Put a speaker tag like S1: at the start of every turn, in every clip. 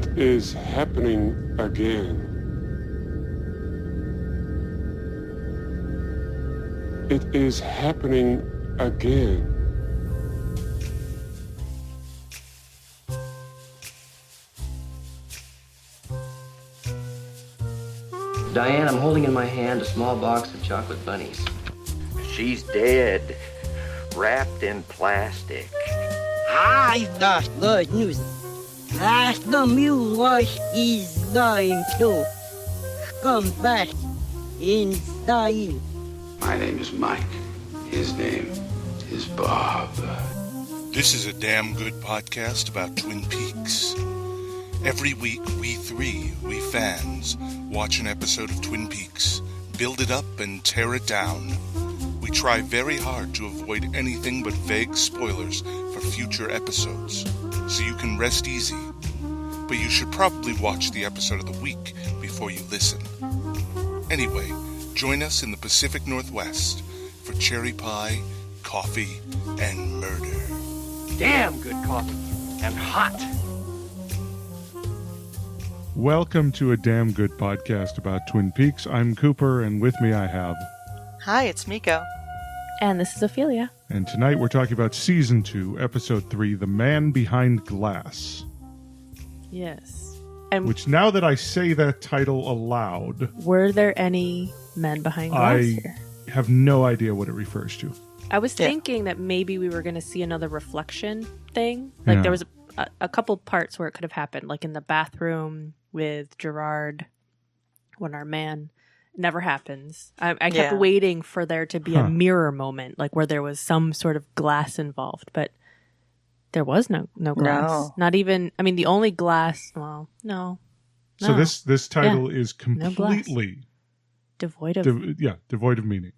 S1: It is happening again. It is happening again.
S2: Diane, I'm holding in my hand a small box of chocolate bunnies.
S3: She's dead, wrapped in plastic.
S4: I've got good news. That the mule wash is going to come back in style.
S5: My name is Mike. His name is Bob.
S6: This is a damn good podcast about Twin Peaks. Every week, we fans, watch an episode of Twin Peaks, build it up and tear it down. We try very hard to avoid anything but vague spoilers for future episodes, so you can rest easy. But you should probably watch the episode of the week before you listen. Anyway, join us in the Pacific Northwest for cherry pie, coffee, and murder.
S3: Damn good coffee. And hot.
S7: Welcome to a damn good podcast about Twin Peaks. I'm Cooper, and with me I have...
S8: Hi, it's Miko.
S9: And this is Ophelia.
S7: And tonight we're talking about Season 2, Episode 3, The Man Behind Glass.
S9: Yes. And
S7: which, now that I say that title aloud...
S9: Were there any men behind glass here?
S7: I have no idea what it refers to.
S9: I was thinking that maybe we were going to see another reflection thing. Like there was a couple parts where it could have happened, like in the bathroom with Gerard when our man... Never happens. I kept waiting for there to be a mirror moment, like where there was some sort of glass involved, but there was no glass. No. Not even, I mean, the only glass, well, no.
S7: So this title is completely
S9: devoid of
S7: devoid of meaning.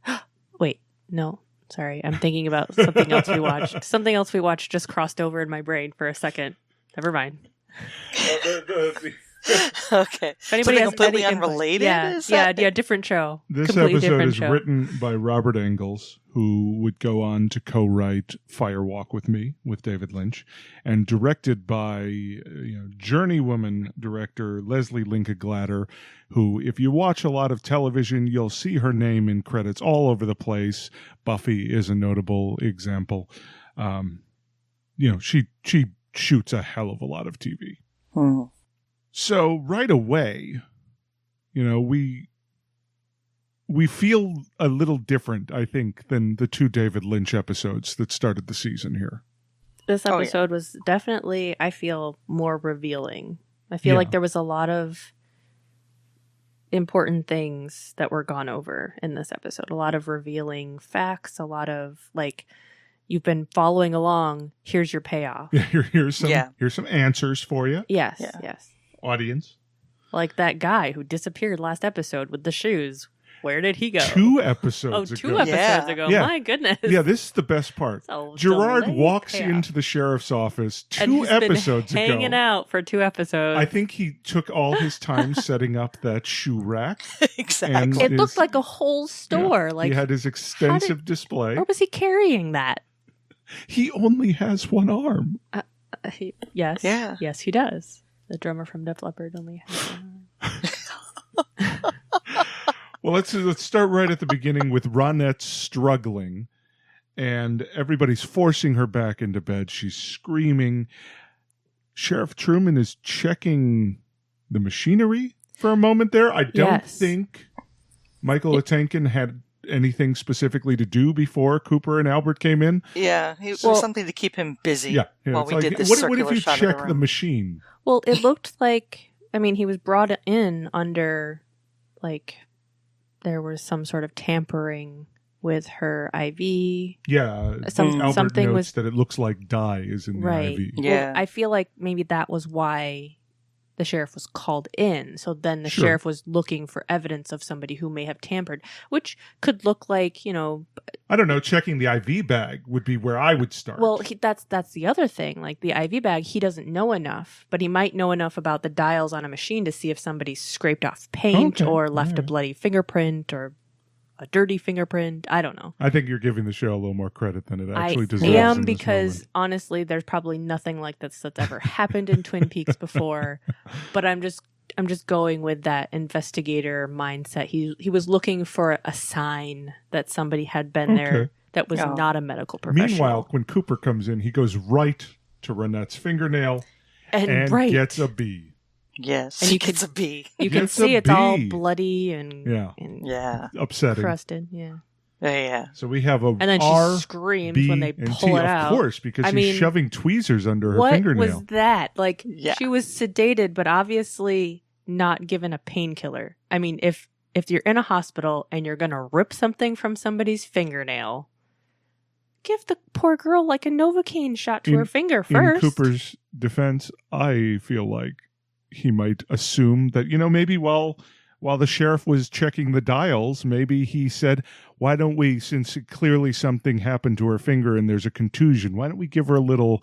S9: Wait, no. Sorry, I'm thinking about something else we watched. Something else we watched just crossed over in my brain for a second. Never mind.
S8: Okay.
S9: If anybody has
S8: completely
S9: any
S8: unrelated?
S9: Different show.
S7: This
S9: completely
S7: episode
S9: different
S7: is
S9: show.
S7: written by Robert Engels, who would go on to co-write Firewalk with Me with David Lynch, and directed by journeywoman director Leslie Linka Glatter, who, if you watch a lot of television, you'll see her name in credits all over the place. Buffy is a notable example. She shoots a hell of a lot of TV.
S8: Hmm.
S7: So right away, we feel a little different, I think, than the two David Lynch episodes that started the season here.
S9: This episode was definitely, I feel, more revealing. I feel like there was a lot of important things that were gone over in this episode. A lot of revealing facts, a lot of, like, you've been following along, here's your payoff.
S7: Yeah, here's some answers for you.
S9: Yes.
S7: Audience.
S9: Like that guy who disappeared last episode with the shoes. Where did he go?
S7: 2 episodes ago.
S9: 2 episodes ago.
S7: Yeah.
S9: My goodness.
S7: Yeah, this is the best part. Gerard walks into the sheriff's office 2 episodes ago.
S9: Hanging out for 2 episodes.
S7: I think he took all his time setting up that shoe rack.
S8: Exactly.
S9: It looked like a whole store. Like
S7: he had his extensive display.
S9: Where was he carrying that?
S7: He only has one arm.
S9: Yes. Yeah. Yes, he does. The drummer from Def Leppard only has one arm.
S7: Well, let's start right at the beginning with Ronette struggling, and everybody's forcing her back into bed. She's screaming. Sheriff Truman is checking the machinery for a moment there. I don't think Michael Otankin had anything specifically to do before Cooper and Albert came in.
S8: Yeah, it was something to keep him busy while we did this
S7: what
S8: circular
S7: if you
S8: shot
S7: check
S8: of
S7: the machine?
S9: Well, it looked like, I mean, he was brought in under, like, there was some sort of tampering with her IV.
S7: Yeah, Albert
S9: something
S7: notes
S9: was
S7: that it looks like dye is in the IV.
S9: Yeah, well, I feel like maybe that was why the sheriff was called in. So then the sheriff was looking for evidence of somebody who may have tampered, which could look like,
S7: I don't know, checking the IV bag would be where I would start.
S9: Well, that's the other thing. Like the IV bag, he doesn't know enough, but he might know enough about the dials on a machine to see if somebody scraped off paint or left a bloody fingerprint or a dirty fingerprint. I don't know.
S7: I think you're giving the show a little more credit than it actually deserves.
S9: I am,
S7: in this
S9: because
S7: moment.
S9: honestly, there's probably nothing like this that's ever happened in Twin Peaks before. But I'm just going with that investigator mindset. He was looking for a sign that somebody had been there that was not a medical professional.
S7: Meanwhile, when Cooper comes in, he goes right to Ronette's fingernail and gets a B.
S8: Yes,
S9: and
S8: he gets a B.
S9: You can see it's all bloody and
S7: upsetting,
S9: crusted.
S8: Yeah.
S7: So we have a
S9: and then
S7: R,
S9: she screams
S7: B,
S9: when they
S7: and
S9: pull
S7: T,
S9: it out.
S7: Of course, because he's shoving tweezers under her fingernail.
S9: What was that? Like she was sedated, but obviously not given a painkiller. I mean, if you're in a hospital and you're gonna rip something from somebody's fingernail, give the poor girl like a Novocaine shot to her finger first.
S7: In Cooper's defense, I feel like he might assume that, maybe while the sheriff was checking the dials, maybe he said, why don't we, since clearly something happened to her finger and there's a contusion, why don't we give her a little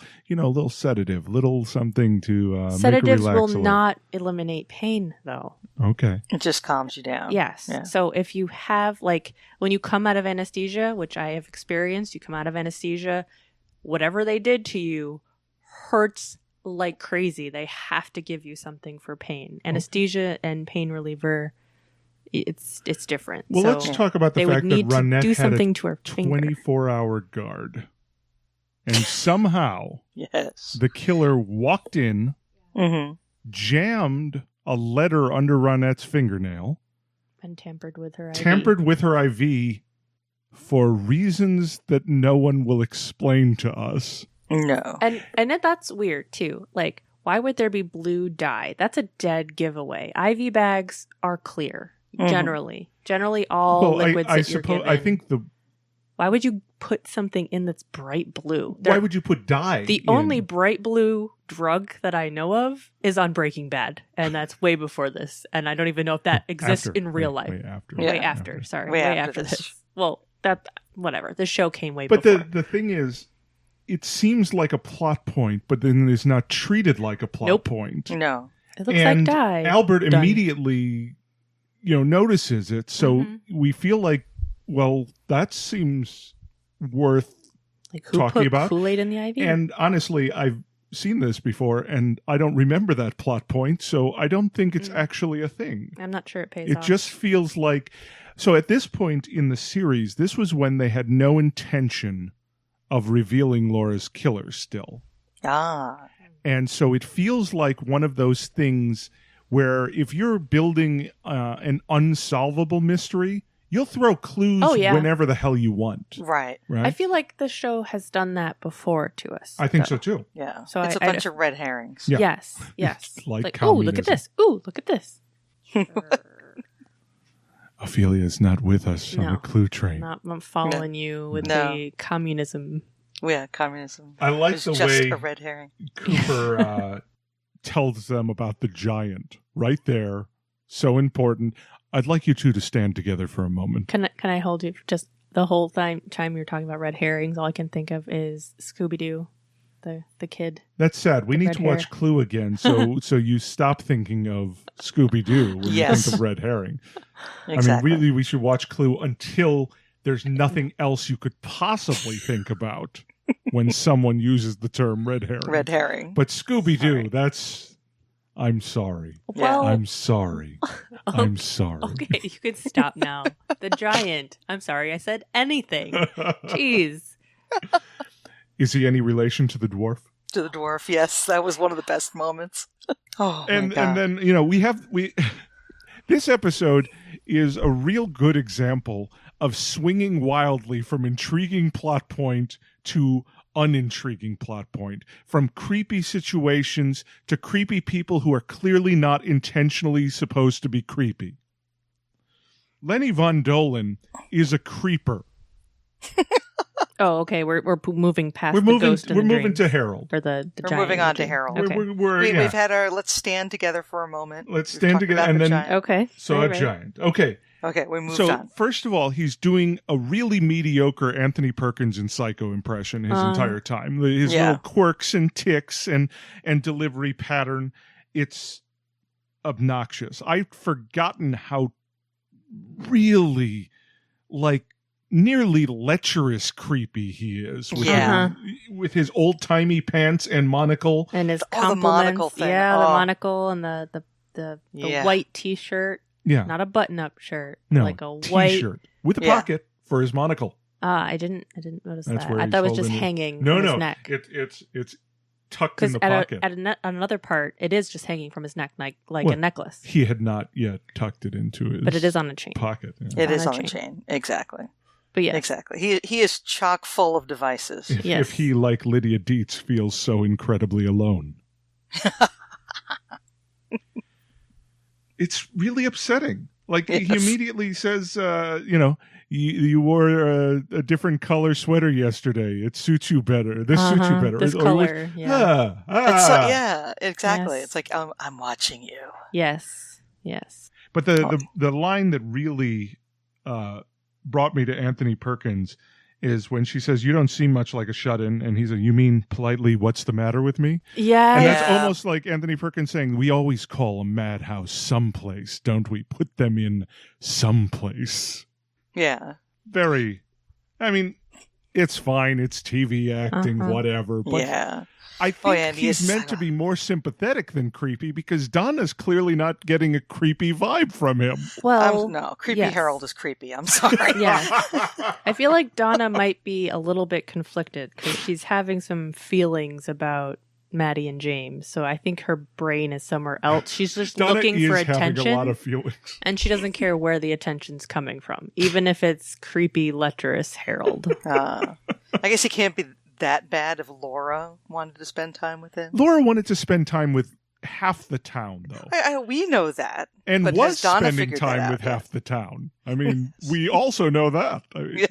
S7: sedative, little something to
S9: sedatives
S7: make her relax
S9: will not eliminate pain, though.
S7: Okay.
S8: It just calms you down.
S9: Yes. Yeah. So if you have, when you come out of anesthesia, which I have experienced, you come out of anesthesia, whatever they did to you hurts like crazy. They have to give you something for pain. Anesthesia and pain reliever, it's different.
S7: Well, let's talk about the fact that Ronette
S9: do
S7: had
S9: something
S7: a
S9: to her finger.
S7: 24-hour guard. And somehow the killer walked in, jammed a letter under Ronette's fingernail,
S9: and tampered with her IV.
S7: Tampered with her IV for reasons that no one will explain to us.
S8: No.
S9: And that's weird too. Like, why would there be blue dye? That's a dead giveaway. IV bags are clear, generally. Generally all liquids that you're given.
S7: I think
S9: why would you put something in that's bright blue?
S7: Why would you put dye?
S9: The only bright blue drug that I know of is on Breaking Bad, and that's way before this. And I don't even know if that exists in real life. Way after. Sorry. Way after this. Well, whatever. The show came way before.
S7: But the thing is, it seems like a plot point, but then it's not treated like a plot point.
S8: No.
S9: It looks like dye.
S7: Albert immediately, notices it. So we feel like, well, that seems worth talking about.
S9: Kool-Aid in the IV?
S7: And honestly, I've seen this before, and I don't remember that plot point, so I don't think it's actually a thing.
S9: I'm not sure it pays off.
S7: It just feels like... So at this point in the series, this was when they had no intention of revealing Laura's killer still. And so it feels like one of those things where if you're building an unsolvable mystery, you'll throw clues whenever the hell you want.
S8: Right.
S9: I feel like the show has done that before to us.
S7: I think so too.
S8: Yeah. So it's a bunch of red herrings.
S7: Yeah.
S9: Yes.
S7: like
S9: oh, look at this. Ooh, look at this.
S7: Ophelia's not with us on the clue train.
S9: I'm following you with the communism.
S8: Yeah, communism.
S7: I like the
S8: just
S7: way
S8: a red herring.
S7: Cooper tells them about the giant right there. So important. I'd like you two to stand together for a moment.
S9: Can I hold you just the whole time you're talking about red herrings? All I can think of is Scooby-Doo, the kid.
S7: That's sad. We need to watch Clue again, so you stop thinking of Scooby-Doo when you think of red herring.
S8: Exactly.
S7: I mean, really, we should watch Clue until there's nothing else you could possibly think about when someone uses the term red herring.
S8: Red herring.
S7: But Scooby-Doo, that's... I'm sorry.
S9: Well,
S7: I'm sorry. I'm sorry.
S9: Okay, you can stop now. The giant. I'm sorry, I said anything. Jeez.
S7: Is he any relation to the dwarf?
S8: To the dwarf, yes. That was one of the best moments.
S7: And then, we this episode is a real good example of swinging wildly from intriguing plot point to unintriguing plot point, from creepy situations to creepy people who are clearly not intentionally supposed to be creepy. Lenny Von Dolan is a creeper.
S9: Oh, okay. We're moving past.
S7: We're moving
S9: to
S7: Harold.
S9: Or the
S8: we're
S9: giant.
S8: moving on to Harold.
S9: Okay.
S8: We've had our let's stand together for a moment.
S7: We've stand together and then
S8: giant.
S9: Okay.
S7: So
S9: all
S7: a
S9: right.
S7: giant. Okay.
S8: Okay, we moved
S7: on.
S8: on.
S7: So first of all, he's doing a really mediocre Anthony Perkins in Psycho impression his entire time. His little quirks and ticks and delivery pattern. It's obnoxious. I've forgotten how really like nearly lecherous creepy he is with his old-timey pants and monocle
S9: and his
S8: the monocle thing.
S9: The monocle and the white t-shirt, not a button-up shirt, like a white
S7: t-shirt with a pocket for his monocle.
S9: I didn't notice
S7: That's
S9: that.
S7: where
S9: I
S7: he's
S9: thought it was just
S7: holding
S9: hanging from his neck.
S7: It's tucked in the pocket.
S9: At another part, it is just hanging from his neck like a necklace.
S7: He had not yet tucked it into his
S9: but it is on a chain.
S7: Pocket.
S8: Yeah. It is on a chain. Exactly.
S9: But yeah.
S8: Exactly. He is chock full of devices.
S7: If he, like Lydia Dietz, feels so incredibly alone. It's really upsetting. Like, he immediately says, you wore a different color sweater yesterday. It suits you better. This suits you better.
S9: This color,
S8: exactly.
S9: Yes.
S8: It's like, I'm watching you.
S9: Yes.
S7: But the line that really brought me to Anthony Perkins is when she says, "You don't seem much like a shut-in," and he's like, "You mean politely, what's the matter with me?"
S9: Yeah.
S7: And that's almost like Anthony Perkins saying, "We always call a madhouse someplace, don't we? Put them in someplace."
S8: Yeah.
S7: Very. I mean, it's fine. It's TV acting, whatever. But I think he's meant to be more sympathetic than creepy because Donna's clearly not getting a creepy vibe from him.
S9: Well,
S8: no, creepy Harold is creepy. I'm sorry.
S9: Yeah. I feel like Donna might be a little bit conflicted because she's having some feelings about Maddy and James. So I think her brain is somewhere else. She's just
S7: Donna
S9: looking
S7: is
S9: for
S7: having
S9: attention.
S7: A lot of feelings.
S9: And she doesn't care where the attention's coming from, even if it's creepy, lecherous Harold.
S8: I guess he can't be that bad if Laura wanted to spend time with him.
S7: Laura wanted to spend time with half the town, though.
S8: We know that.
S7: And
S8: but
S7: was
S8: Donna
S7: spending time with half the town. I mean, we also know that. I mean,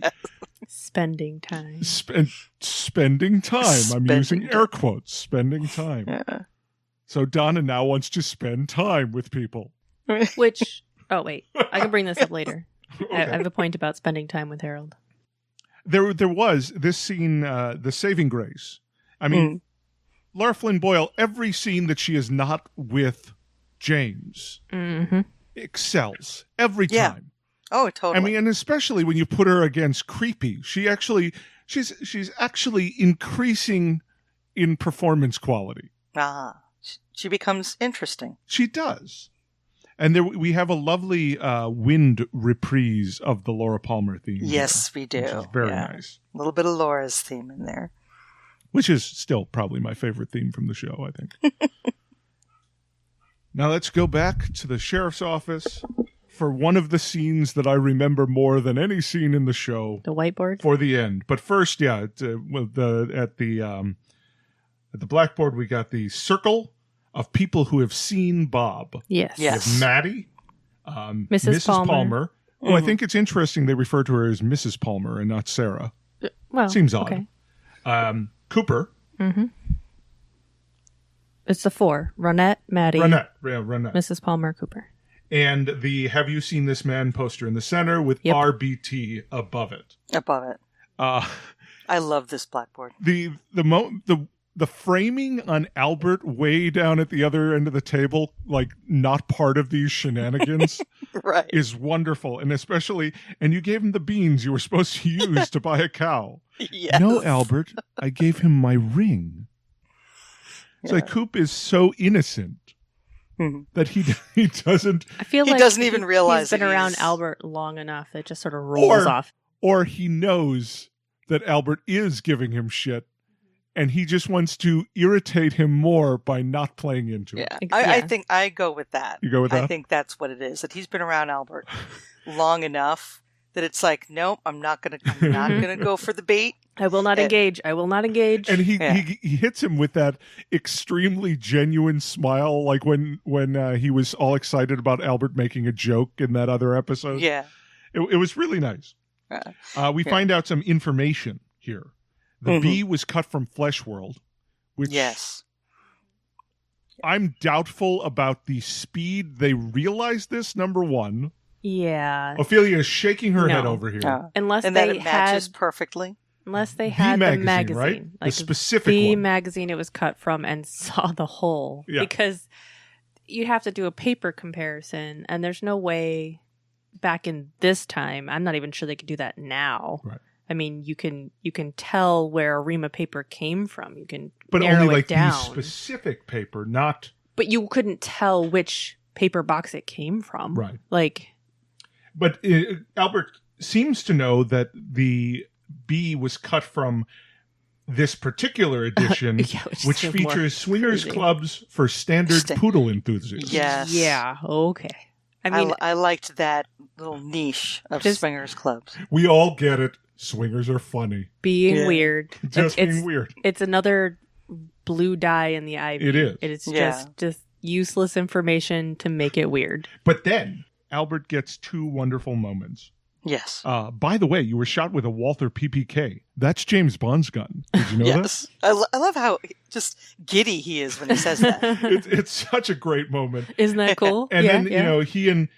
S9: Spending time.
S7: Spending time. I'm using air quotes. Spending time.
S8: Yeah.
S7: So Donna now wants to spend time with people.
S9: Which, oh wait, I can bring this up later. Okay. I have a point about spending time with Harold.
S7: There was this scene, the saving grace. I mean, Lara Flynn Boyle, every scene that she is not with James excels every time.
S8: Oh, totally.
S7: I mean, and especially when you put her against creepy, she's actually increasing in performance quality.
S8: She becomes interesting.
S7: She does. And there we have a lovely wind reprise of the Laura Palmer theme.
S8: Yes, we do.
S7: Which is very nice.
S8: A little bit of Laura's theme in there.
S7: Which is still probably my favorite theme from the show, I think. Now let's go back to the sheriff's office for one of the scenes that I remember more than any scene in the show.
S9: The whiteboard?
S7: For the end. But first, at the blackboard, we got the circle of people who have seen Bob.
S9: Yes.
S7: We have Maddy,
S9: Mrs. Palmer.
S7: Oh, I think it's interesting they refer to her as Mrs. Palmer and not Sarah.
S9: Well,
S7: seems odd. Okay. Cooper.
S9: Mm-hmm. It's the four. Ronette, Maddy.
S7: Ronette.
S9: Mrs. Palmer, Cooper.
S7: And the Have You Seen This Man poster in the center with RBT above it.
S8: I love this blackboard.
S7: The framing on Albert way down at the other end of the table, like not part of these shenanigans,
S8: right,
S7: is wonderful. And especially, and you gave him the beans you were supposed to use to buy a cow.
S8: Yes.
S7: No, Albert, I gave him my ring. It's like Coop is so innocent that he doesn't.
S9: I feel
S8: he
S9: like
S8: doesn't even realize
S9: he's been around Albert long enough that it just sort of rolls off.
S7: Or he knows that Albert is giving him shit. And he just wants to irritate him more by not playing into it.
S8: I think I go with that.
S7: You go with that?
S8: I think that's what it is. That he's been around Albert long enough that it's like, nope, I'm not gonna go for the bait.
S9: I will not engage. I will not engage.
S7: And he hits him with that extremely genuine smile, like when he was all excited about Albert making a joke in that other episode.
S8: Yeah,
S7: it was really nice. We find out some information here. The bee was cut from Flesh World, which I'm doubtful about the speed they realized this, number one.
S9: Yeah.
S7: Ophelia is shaking her head over here.
S9: Unless
S8: and
S9: they
S8: that it matches perfectly.
S9: Unless they had the magazine.
S7: Right?
S9: Like
S7: the specific
S9: the
S7: one.
S9: magazine it was cut from and saw the hole.
S7: Yeah.
S9: Because you'd have to do a paper comparison, and there's no way back in this time, I'm not even sure they could do that now.
S7: Right.
S9: I mean, you can tell where a ream of paper came from. You can
S7: But
S9: narrow
S7: only
S9: it
S7: like
S9: down.
S7: the specific paper, not...
S9: But you couldn't tell which paper box it came from.
S7: Right.
S9: Like...
S7: But Albert seems to know that the B was cut from this particular edition, which features swingers clubs for standard poodle enthusiasts.
S8: Yes.
S9: Yeah, okay. I mean,
S8: I liked that little niche of swingers clubs.
S7: We all get it. Swingers are funny.
S9: Being weird.
S7: Just being weird.
S9: It's another blue dye in the ivy.
S7: It is.
S9: It's just useless information to make it weird.
S7: But then Albert gets two wonderful moments.
S8: Yes.
S7: By the way, you were shot with a Walther PPK. That's James Bond's gun. Did you know
S8: yes.
S7: that?
S8: I love how just giddy he is when he says that.
S7: It's such a great moment.
S9: Isn't that cool?
S7: And then you know he and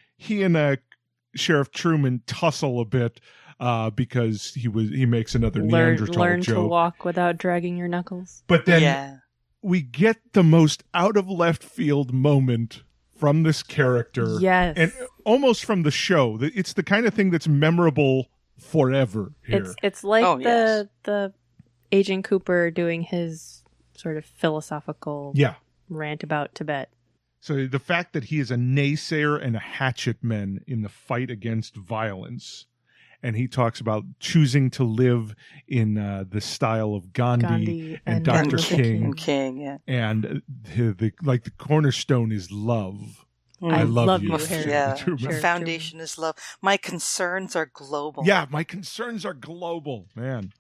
S7: Sheriff Truman tussle a bit because he makes another Neanderthal
S9: learn
S7: joke.
S9: to walk without dragging your knuckles.
S7: But then we get the most out of left field moment from this character.
S9: Yes.
S7: And almost from the show. It's the kind of thing that's memorable forever here.
S9: It's like the Agent Cooper doing his sort of philosophical rant about Tibet.
S7: So the fact that he is a naysayer and a hatchetman in the fight against violence, and he talks about choosing to live in the style of Gandhi and Dr. King. And the cornerstone is love. I love you.
S8: The foundation is love. My concerns are global.
S7: Yeah, my concerns are global, man.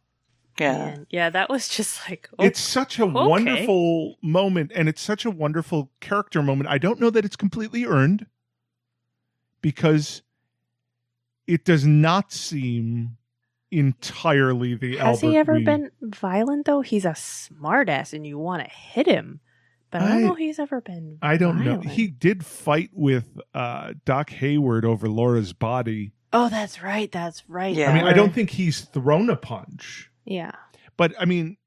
S8: Yeah.
S9: Yeah, that was just like...
S7: it's such a wonderful moment, and it's such a wonderful character moment. I don't know that it's completely earned, because it does not seem entirely the Albert.
S9: Has he ever been violent, though? He's a smartass, and you want to hit him. But I don't know if he's ever been
S7: I don't
S9: violent.
S7: know. He did fight with Doc Hayward over Laura's body.
S9: Oh, that's right. That's right.
S7: Yeah. I mean, I don't think he's thrown a punch.
S9: Yeah.
S7: But, I mean,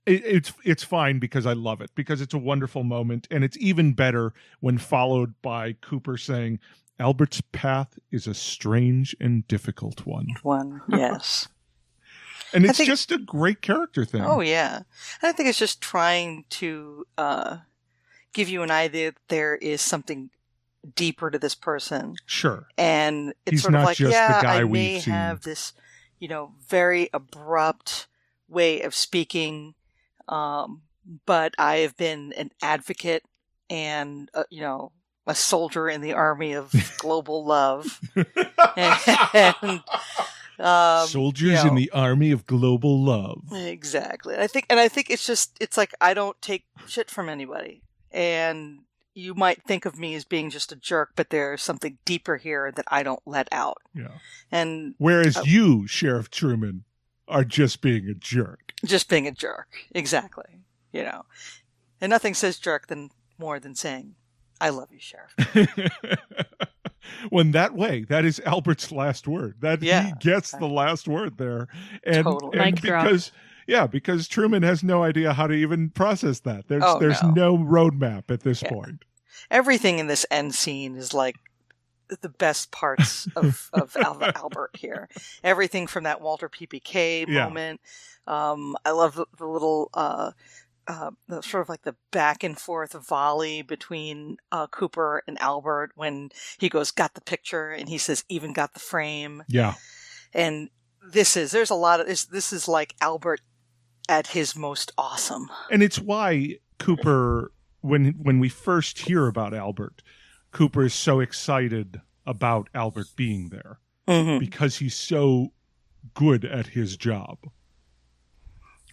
S7: it's fine because I love it. Because it's a wonderful moment. And it's even better when followed by Cooper saying, Albert's path is a strange and difficult one.
S8: Yes.
S7: And it's just a great character thing.
S8: Oh, yeah. And I think it's just trying to give you an idea that there is something deeper to this person.
S7: Sure.
S8: And it's
S7: He's
S8: sort of
S7: not
S8: like,
S7: just the guy
S8: I
S7: we've
S8: may
S7: seen.
S8: have this, very abrupt way of speaking, but I have been an advocate and, a soldier in the army of global love. and
S7: soldiers in the army of global love.
S8: Exactly. I think it's like I don't take shit from anybody. And you might think of me as being just a jerk, but there's something deeper here that I don't let out.
S7: Yeah.
S8: And
S7: whereas you, Sheriff Truman, are just being a jerk.
S8: Just being a jerk. Exactly. And nothing says jerk more than saying, I love you, Sheriff.
S7: When that is Albert's last word. He gets the last word there. And,
S8: totally.
S7: And because Truman has no idea how to even process that. There's no roadmap at this point.
S8: Everything in this end scene is like the best parts of Albert here. Everything from that Walter PPK moment. I love the little the sort of like the back and forth volley between Cooper and Albert when he goes, got the picture, and he says, even got the frame.
S7: Yeah.
S8: And this is like Albert at his most awesome.
S7: And it's why Cooper, when we first hear about Albert, Cooper is so excited about Albert being there because he's so good at his job.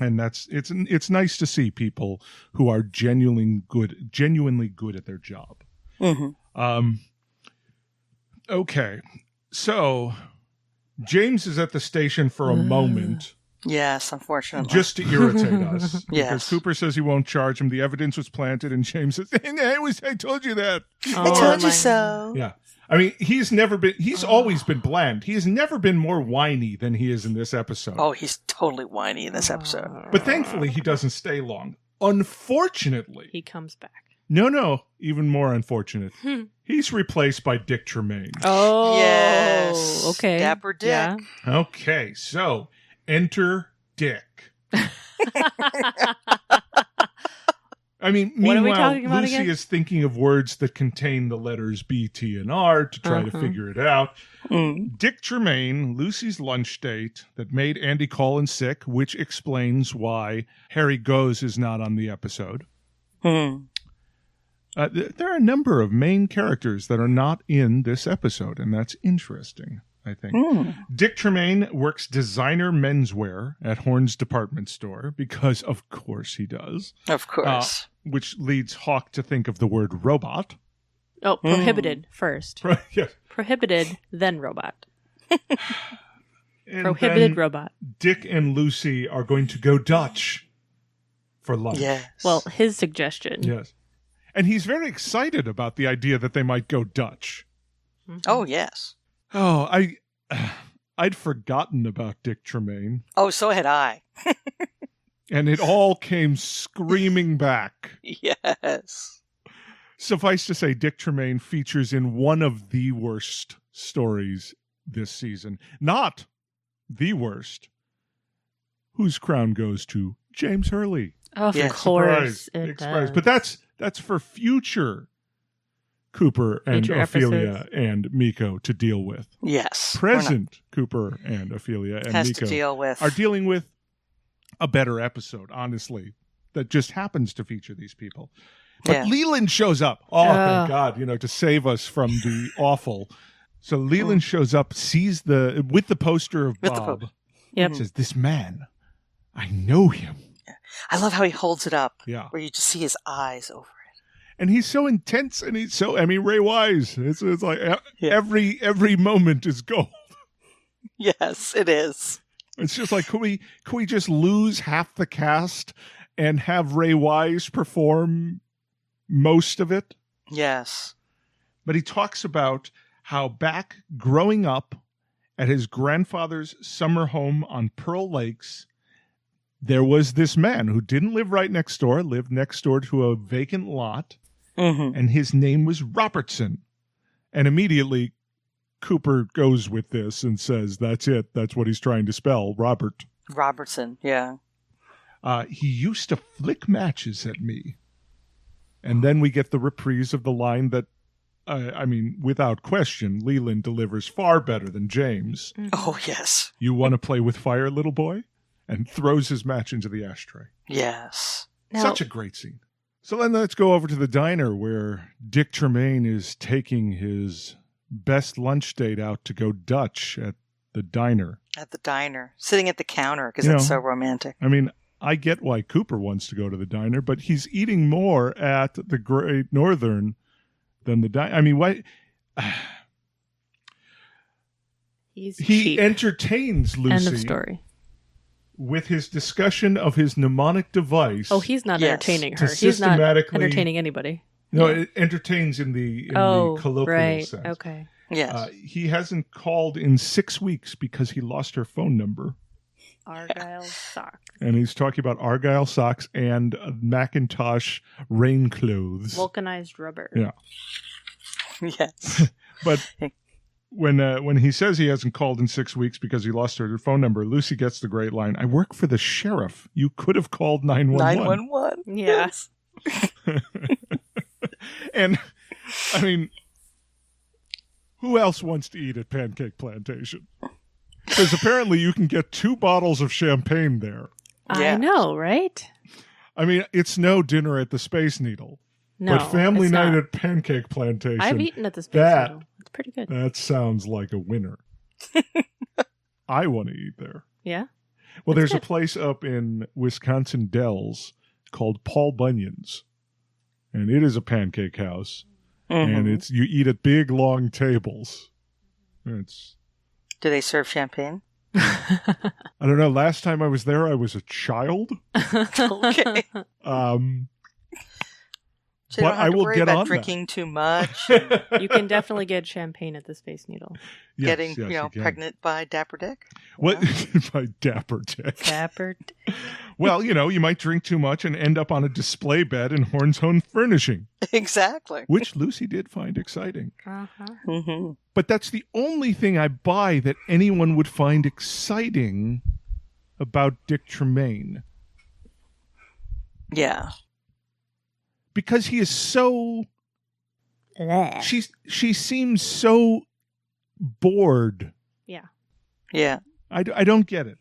S7: And it's nice to see people who are genuinely good at their job. Okay, so James is at the station for a moment.
S8: Yes, unfortunately.
S7: Just to irritate us.
S8: Yes.
S7: Because Cooper says he won't charge him. The evidence was planted, and James says, I told you that.
S8: I told you so.
S7: Yeah. I mean, he's always been bland. He's never been more whiny than he is in this episode.
S8: Oh, he's totally whiny in this episode.
S7: But thankfully, he doesn't stay long. Unfortunately.
S9: He comes back.
S7: No, even more unfortunate. He's replaced by Dick Tremaine.
S9: Oh,
S8: yes.
S9: Okay.
S8: Dapper Dick.
S9: Yeah.
S7: Okay, so enter Dick. I mean,
S9: What are we
S7: meanwhile,
S9: talking about
S7: Lucy
S9: again?
S7: is thinking of words that contain the letters B, T, and R to try to figure it out. Dick Tremaine, Lucy's lunch date that made Andy call in sick, which explains why Harry Goes is not on the episode. There are a number of main characters that are not in this episode, and that's interesting, I think. Dick Tremaine works designer menswear at Horn's department store, because of course he does.
S8: Of course.
S7: Which leads Hawk to think of the word robot.
S9: Oh, prohibited first.
S7: Yes.
S9: Prohibited, then robot.
S7: And
S9: Prohibited
S7: then
S9: robot.
S7: Dick and Lucy are going to go Dutch for lunch.
S8: Yes.
S9: Well, his suggestion.
S7: Yes. And he's very excited about the idea that they might go Dutch.
S8: Oh, yes.
S7: Oh, I'd forgotten about Dick Tremaine.
S8: Oh, so had I.
S7: And it all came screaming back.
S8: Yes.
S7: Suffice to say, Dick Tremaine features in one of the worst stories this season. Not the worst. Whose crown goes to James Hurley.
S9: Of
S8: Yes.
S9: course.
S7: Big surprise. But that's for future Cooper and
S9: Future
S7: Ophelia
S9: episodes.
S7: and Miko to deal with.
S8: Yes.
S7: Present Cooper and Ophelia and
S8: has
S7: Miko
S8: to deal with.
S7: are dealing with a better episode, honestly, that just happens to feature these people. But
S8: Yeah.
S7: Leland shows up. Oh, thank God, to save us from the awful. So Leland shows up, sees with the poster of
S8: With the
S7: Bob.
S9: Yep.
S7: Says, "This man, I know him."
S8: I love how he holds it up.
S7: Yeah.
S8: Where you just see his eyes over it.
S7: And he's so intense, and he's so, Ray Wise. It's like every moment is gold.
S8: Yes, it is.
S7: It's just like, could we just lose half the cast and have Ray Wise perform most of it?
S8: Yes.
S7: But he talks about how back growing up at his grandfather's summer home on Pearl Lakes, there was this man who didn't live right next door, lived next door to a vacant lot, and his name was Robertson. And immediately Cooper goes with this and says, that's it. That's what he's trying to spell, Robert.
S8: Robertson, yeah.
S7: He used to flick matches at me. And then we get the reprise of the line that, without question, Leland delivers far better than James.
S8: Oh, yes.
S7: You want to play with fire, little boy? And throws his match into the ashtray.
S8: Yes.
S9: Now,
S7: Such a great scene. So then let's go over to the diner where Dick Tremaine is taking his best lunch date out to go Dutch at the diner.
S8: At the diner. Sitting at the counter because it's so romantic.
S7: I get why Cooper wants to go to the diner, but he's eating more at the Great Northern than the diner. Why?
S9: He's
S7: He
S9: cheap.
S7: entertains Lucy.
S9: End of story.
S7: With his discussion of his mnemonic device.
S9: Oh, he's not entertaining her.
S7: to
S9: He's not
S7: systematically-
S9: entertaining anybody.
S7: No, it entertains in the colloquial
S9: right.
S7: sense.
S9: Okay.
S8: Yes.
S7: He hasn't called in 6 weeks because he lost her phone number.
S9: Argyle socks.
S7: And he's talking about Argyle socks and Macintosh rain clothes.
S9: Vulcanized rubber.
S7: Yeah.
S8: Yes.
S7: But when he says he hasn't called in 6 weeks because he lost her phone number, Lucy gets the great line, "I work for the sheriff. You could have called 911.
S8: 911.
S9: Yeah.
S8: Yes.
S7: And, who else wants to eat at Pancake Plantation? Because apparently you can get 2 bottles of champagne there.
S9: I know, right?
S7: It's no dinner at the Space Needle.
S9: No,
S7: but family
S9: it's
S7: night
S9: not.
S7: at Pancake Plantation.
S9: I've eaten at the Space Needle. It's pretty good.
S7: That sounds like a winner. I want to eat there.
S9: Yeah?
S7: Well, there's a place up in Wisconsin Dells called Paul Bunyan's. And it is a pancake house. And you eat at big, long tables.
S8: Do they serve champagne?
S7: I don't know. Last time I was there, I was a child.
S8: Okay. So you
S7: but
S8: don't have
S7: I
S8: to
S7: will
S8: worry
S7: get
S8: about
S7: on
S8: drinking too much,
S9: You can definitely get champagne at the Space Needle.
S7: Yes,
S8: getting
S7: yes, you can.
S8: pregnant by Dapper Dick.
S7: What by Dapper Dick?
S9: Dapper.
S7: Well, you might drink too much and end up on a display bed in Horn's Home Furnishing,
S8: Exactly.
S7: which Lucy did find exciting.
S9: Uh-huh.
S8: Mm-hmm.
S7: But that's the only thing I buy that anyone would find exciting about Dick Tremaine.
S8: Yeah.
S7: Because he is so... She seems so bored.
S9: Yeah.
S8: Yeah.
S7: I don't get it.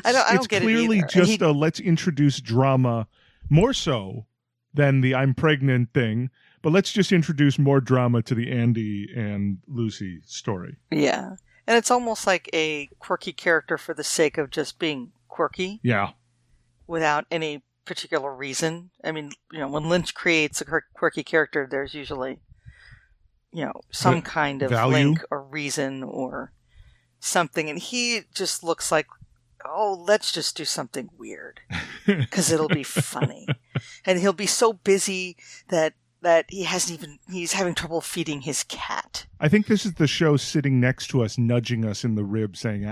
S8: I don't
S7: it's
S8: get it
S7: clearly
S8: either.
S7: just a let's introduce drama more so than the I'm pregnant thing, but let's just introduce more drama to the Andy and Lucy story.
S8: Yeah. And it's almost like a quirky character for the sake of just being quirky.
S7: Yeah.
S8: Without any particular reason. I mean, when Lynch creates a quirky character, there's usually, some kind of
S7: value?
S8: link or reason or something. And he just looks like, oh, let's just do something weird because it'll be funny. And he'll be so busy that he's having trouble feeding his cat.
S7: I think this is the show sitting next to us, nudging us in the ribs, saying,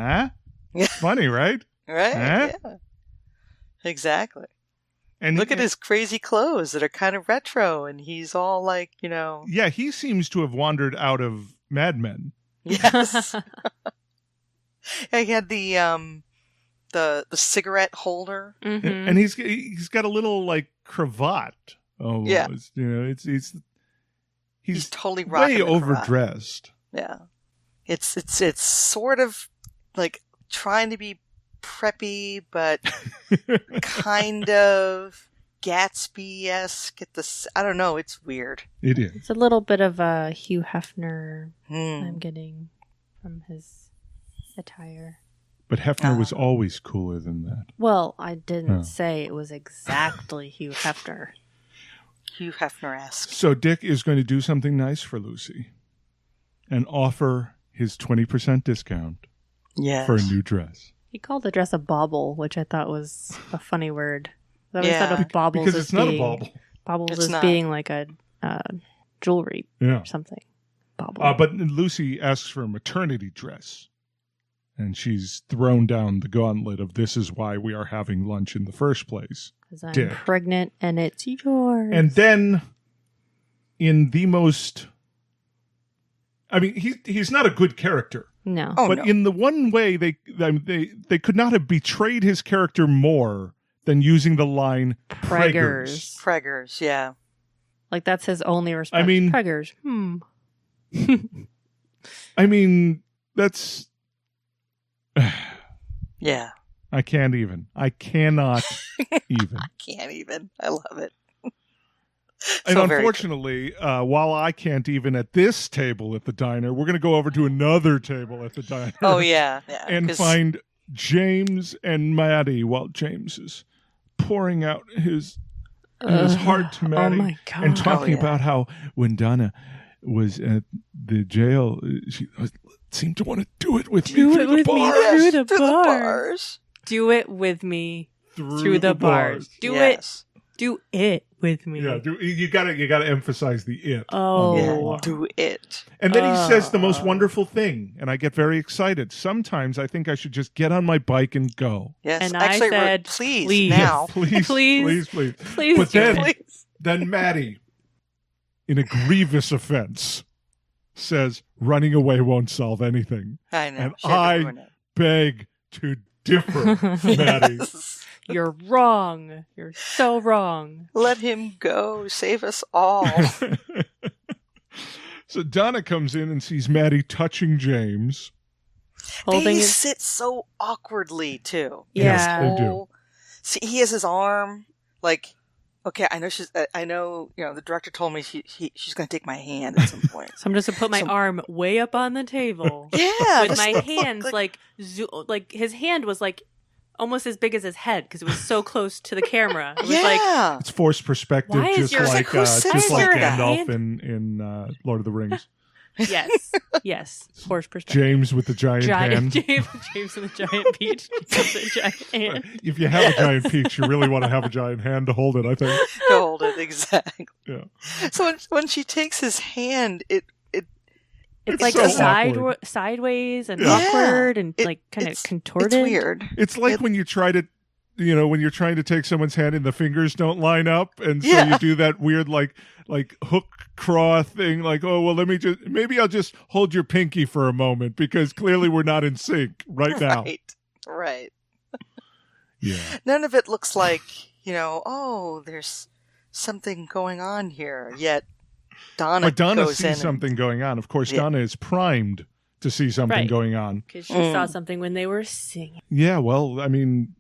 S7: funny, right?
S8: Right?
S7: Huh?
S8: Yeah. Exactly.
S7: And
S8: look at his crazy clothes that are kind of retro, and he's all like,
S7: Yeah, he seems to have wandered out of Mad Men.
S8: Yes. Yeah, he had the cigarette holder.
S9: Mm-hmm.
S7: And he's got a little like cravat. Oh,
S8: yeah.
S7: He's
S8: totally rocking
S7: way
S8: the
S7: overdressed.
S8: Cravat. Yeah, it's sort of like trying to be preppy, but kind of Gatsby-esque. I don't know. It's weird.
S7: It is.
S9: It's a little bit of a Hugh Hefner I'm getting from his attire.
S7: But Hefner was always cooler than that.
S9: Well, I didn't say it was exactly Hugh Hefner.
S8: Hugh Hefner-esque.
S7: So Dick is going to do something nice for Lucy and offer his 20% discount for a new dress.
S9: He called the dress a bauble, which I thought was a funny word. I always thought of baubles
S7: because it's not a bauble.
S9: Baubles as being like a jewelry or something. Bauble.
S7: But Lucy asks for a maternity dress. And she's thrown down the gauntlet of this is why we are having lunch in the first place.
S9: Because I'm pregnant and it's yours.
S7: And then in the most... I mean, he's not a good character.
S9: No.
S7: But in the one way they could not have betrayed his character more than using the line preggers.
S8: Preggers, yeah.
S9: Like that's his only response.
S7: I mean...
S9: Preggers.
S7: I mean, that's...
S8: Yeah.
S7: I can't even. I cannot even.
S8: I can't even. I love it.
S7: And unfortunately, while I can't even at this table at the diner, we're going to go over to another table at the diner.
S8: Oh, yeah.
S7: And find James and Maddy while James is pouring out his heart to Maddy.
S9: Oh my God.
S7: And talking about how when Donna was at the jail, she seemed to want to do it with me through the bars.
S9: Through the bars. Do it with me through the bars. Do it with me.
S7: Yeah, you gotta emphasize the it.
S9: Oh,
S8: do it.
S7: And then he says the most wonderful thing, and I get very excited. Sometimes I think I should just get on my bike and go.
S8: Yes,
S9: and
S8: actually,
S9: I said,
S8: please now,
S7: please. But then Maddy, in a grievous offense, says running away won't solve anything.
S8: I know.
S7: And I beg to differ, Maddy.
S9: You're wrong. You're so wrong.
S8: Let him go. Save us all.
S7: So Donna comes in and sees Maddy touching James.
S8: They sit so awkwardly, too.
S9: Yeah.
S7: Yes, they do.
S8: See, he has his arm, like... Okay, I know, the director told me she's going to take my hand at some point.
S9: So I'm just going to put my arm way up on the table.
S8: Yeah.
S9: With my hands, like his hand was like almost as big as his head because it was so close to the camera. It was like,
S7: it's forced perspective, just like Gandalf in Lord of the Rings.
S9: Yes. Horse perspective.
S7: James with the giant hand.
S9: James with the giant peach. James with the giant hand.
S7: If you have a giant peach, you really want to have a giant hand to hold it, I think.
S8: To hold it, exactly.
S7: Yeah.
S8: So when she takes his hand,
S9: it's like
S7: so awkward.
S9: sideways and awkward and like kind of contorted.
S8: It's weird.
S7: It's like when you try to, when you're trying to take someone's hand and the fingers don't line up, and so you do that weird like hook craw thing, like, oh well, maybe I'll just hold your pinky for a moment because clearly we're not in sync right now.
S8: Right.
S7: Yeah.
S8: None of it looks like, oh, there's something going on here. Yet Donna goes
S7: sees something going on. Of course, Donna is primed to see something going on.
S9: Because she saw something when they were singing.
S7: Yeah, well, I mean,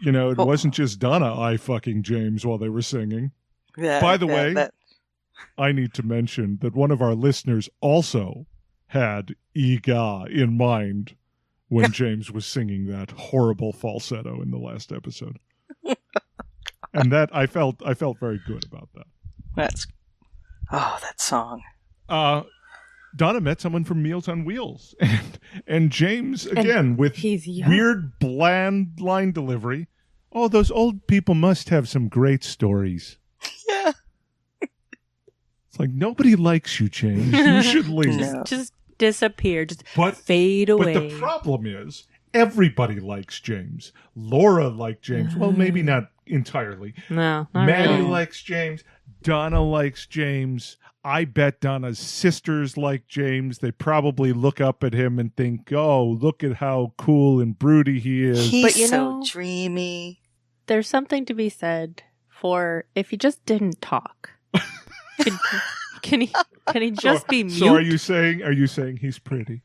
S7: it wasn't just Donna eye-fucking James while they were singing.
S8: Yeah,
S7: by the way, I need to mention that one of our listeners also had Ega in mind when James was singing that horrible falsetto in the last episode. And that I felt very good about that.
S8: That song.
S7: Donna met someone from Meals on Wheels, and James again with weird bland line delivery. Oh, those old people must have some great stories.
S8: Yeah.
S7: It's like, nobody likes you, James. You should leave.
S9: Just disappear. Just fade away.
S7: But the problem is, everybody likes James. Laura liked James. Well, maybe not entirely.
S9: No, not
S7: Maddy
S9: really.
S7: likes James. Donna likes James. I bet Donna's sisters like James. They probably look up at him and think, oh, look at how cool and broody he is.
S8: He's so dreamy.
S9: There's something to be said for if he just didn't talk. Can he just be mute?
S7: So are you saying he's pretty?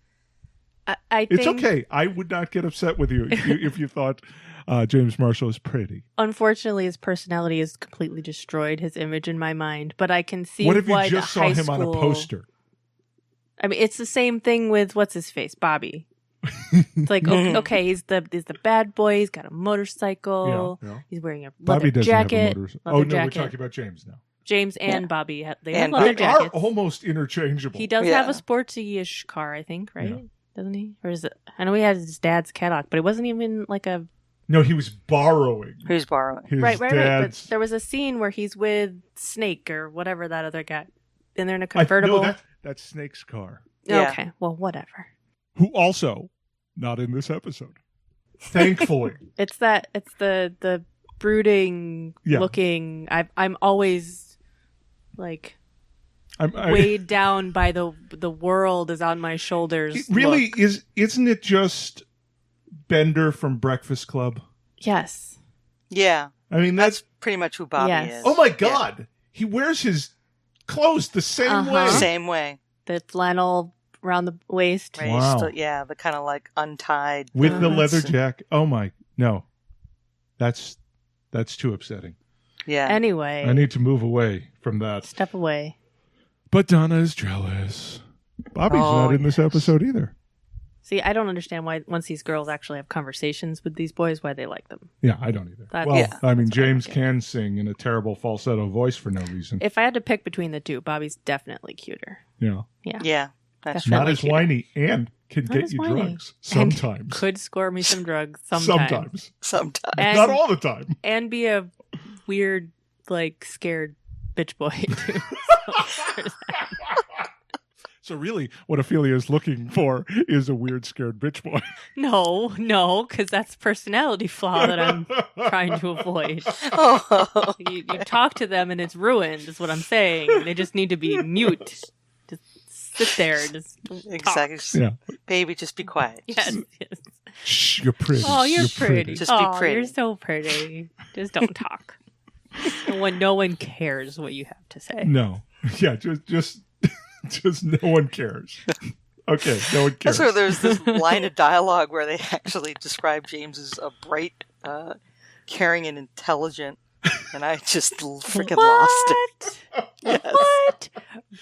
S9: I think
S7: it's okay. I would not get upset with you if you thought James Marshall is pretty.
S9: Unfortunately, his personality has completely destroyed his image in my mind. But I can see
S7: what if
S9: why
S7: you just saw him on a poster?
S9: I mean, it's the same thing with what's his face, Bobby. It's like okay, he's the bad boy. He's got a motorcycle.
S7: Yeah.
S9: He's wearing a
S7: Bobby
S9: leather
S7: doesn't
S9: jacket.
S7: have a motorcycle. Oh no, we're talking about James now.
S9: James and Bobby, they have leather
S7: They
S9: jackets.
S7: are almost interchangeable.
S9: He does have a sporty-ish car, I think, right?
S7: Yeah.
S9: Doesn't he? Or is it? I know he has his dad's Cadillac, but it wasn't even like a.
S7: No, he was borrowing.
S8: Who's borrowing?
S9: Right. But there was a scene where he's with Snake or whatever that other guy, and they're in a convertible.
S7: No, that's Snake's car.
S8: Yeah.
S9: Okay, well, whatever.
S7: Who also not in this episode, thankfully.
S9: It's the brooding looking. I'm always like weighed down by the world is on my shoulders.
S7: It really isn't it just Bender from Breakfast Club?
S9: Yes.
S8: Yeah.
S7: I mean that's
S8: pretty much who Bobby is.
S7: Oh my God. Yeah. He wears his clothes the same way.
S8: Same way.
S9: The flannel around the waist.
S8: Right.
S7: Wow.
S8: Still, the kind of like untied.
S7: With the leather jacket. Oh my, no. That's too upsetting.
S8: Yeah.
S9: Anyway.
S7: I need to move away from that.
S9: Step away.
S7: But Donna is jealous. Bobby's not in this episode either.
S9: See, I don't understand why once these girls actually have conversations with these boys, why they like them.
S7: Yeah, I don't either. I mean, James can sing in a terrible falsetto voice for no reason.
S9: If I had to pick between the two, Bobby's definitely cuter.
S7: Yeah.
S8: Yeah. That's
S7: not as whiny and can get you drugs sometimes.
S9: And could score me some drugs sometimes.
S8: Sometimes.
S9: And,
S7: not all the time.
S9: And be a weird, like, scared bitch boy, too.
S7: So really, what Ophelia is looking for is a weird, scared bitch boy.
S9: No, because that's a personality flaw that I'm trying to avoid. You talk to them and it's ruined, is what I'm saying. They just need to be mute. Just sit there and just
S8: exactly.
S7: Yeah.
S8: Baby, just be quiet.
S9: Yes.
S7: Shh, you're pretty.
S9: Oh, you're pretty.
S8: Just be pretty.
S9: You're so pretty. Just don't talk. No one cares what you have to say.
S7: No. Yeah, just no one cares. Okay, no one cares.
S8: So there's this line of dialogue where they actually describe James as a bright, caring, and intelligent, and I just freaking lost it. Yes.
S9: What?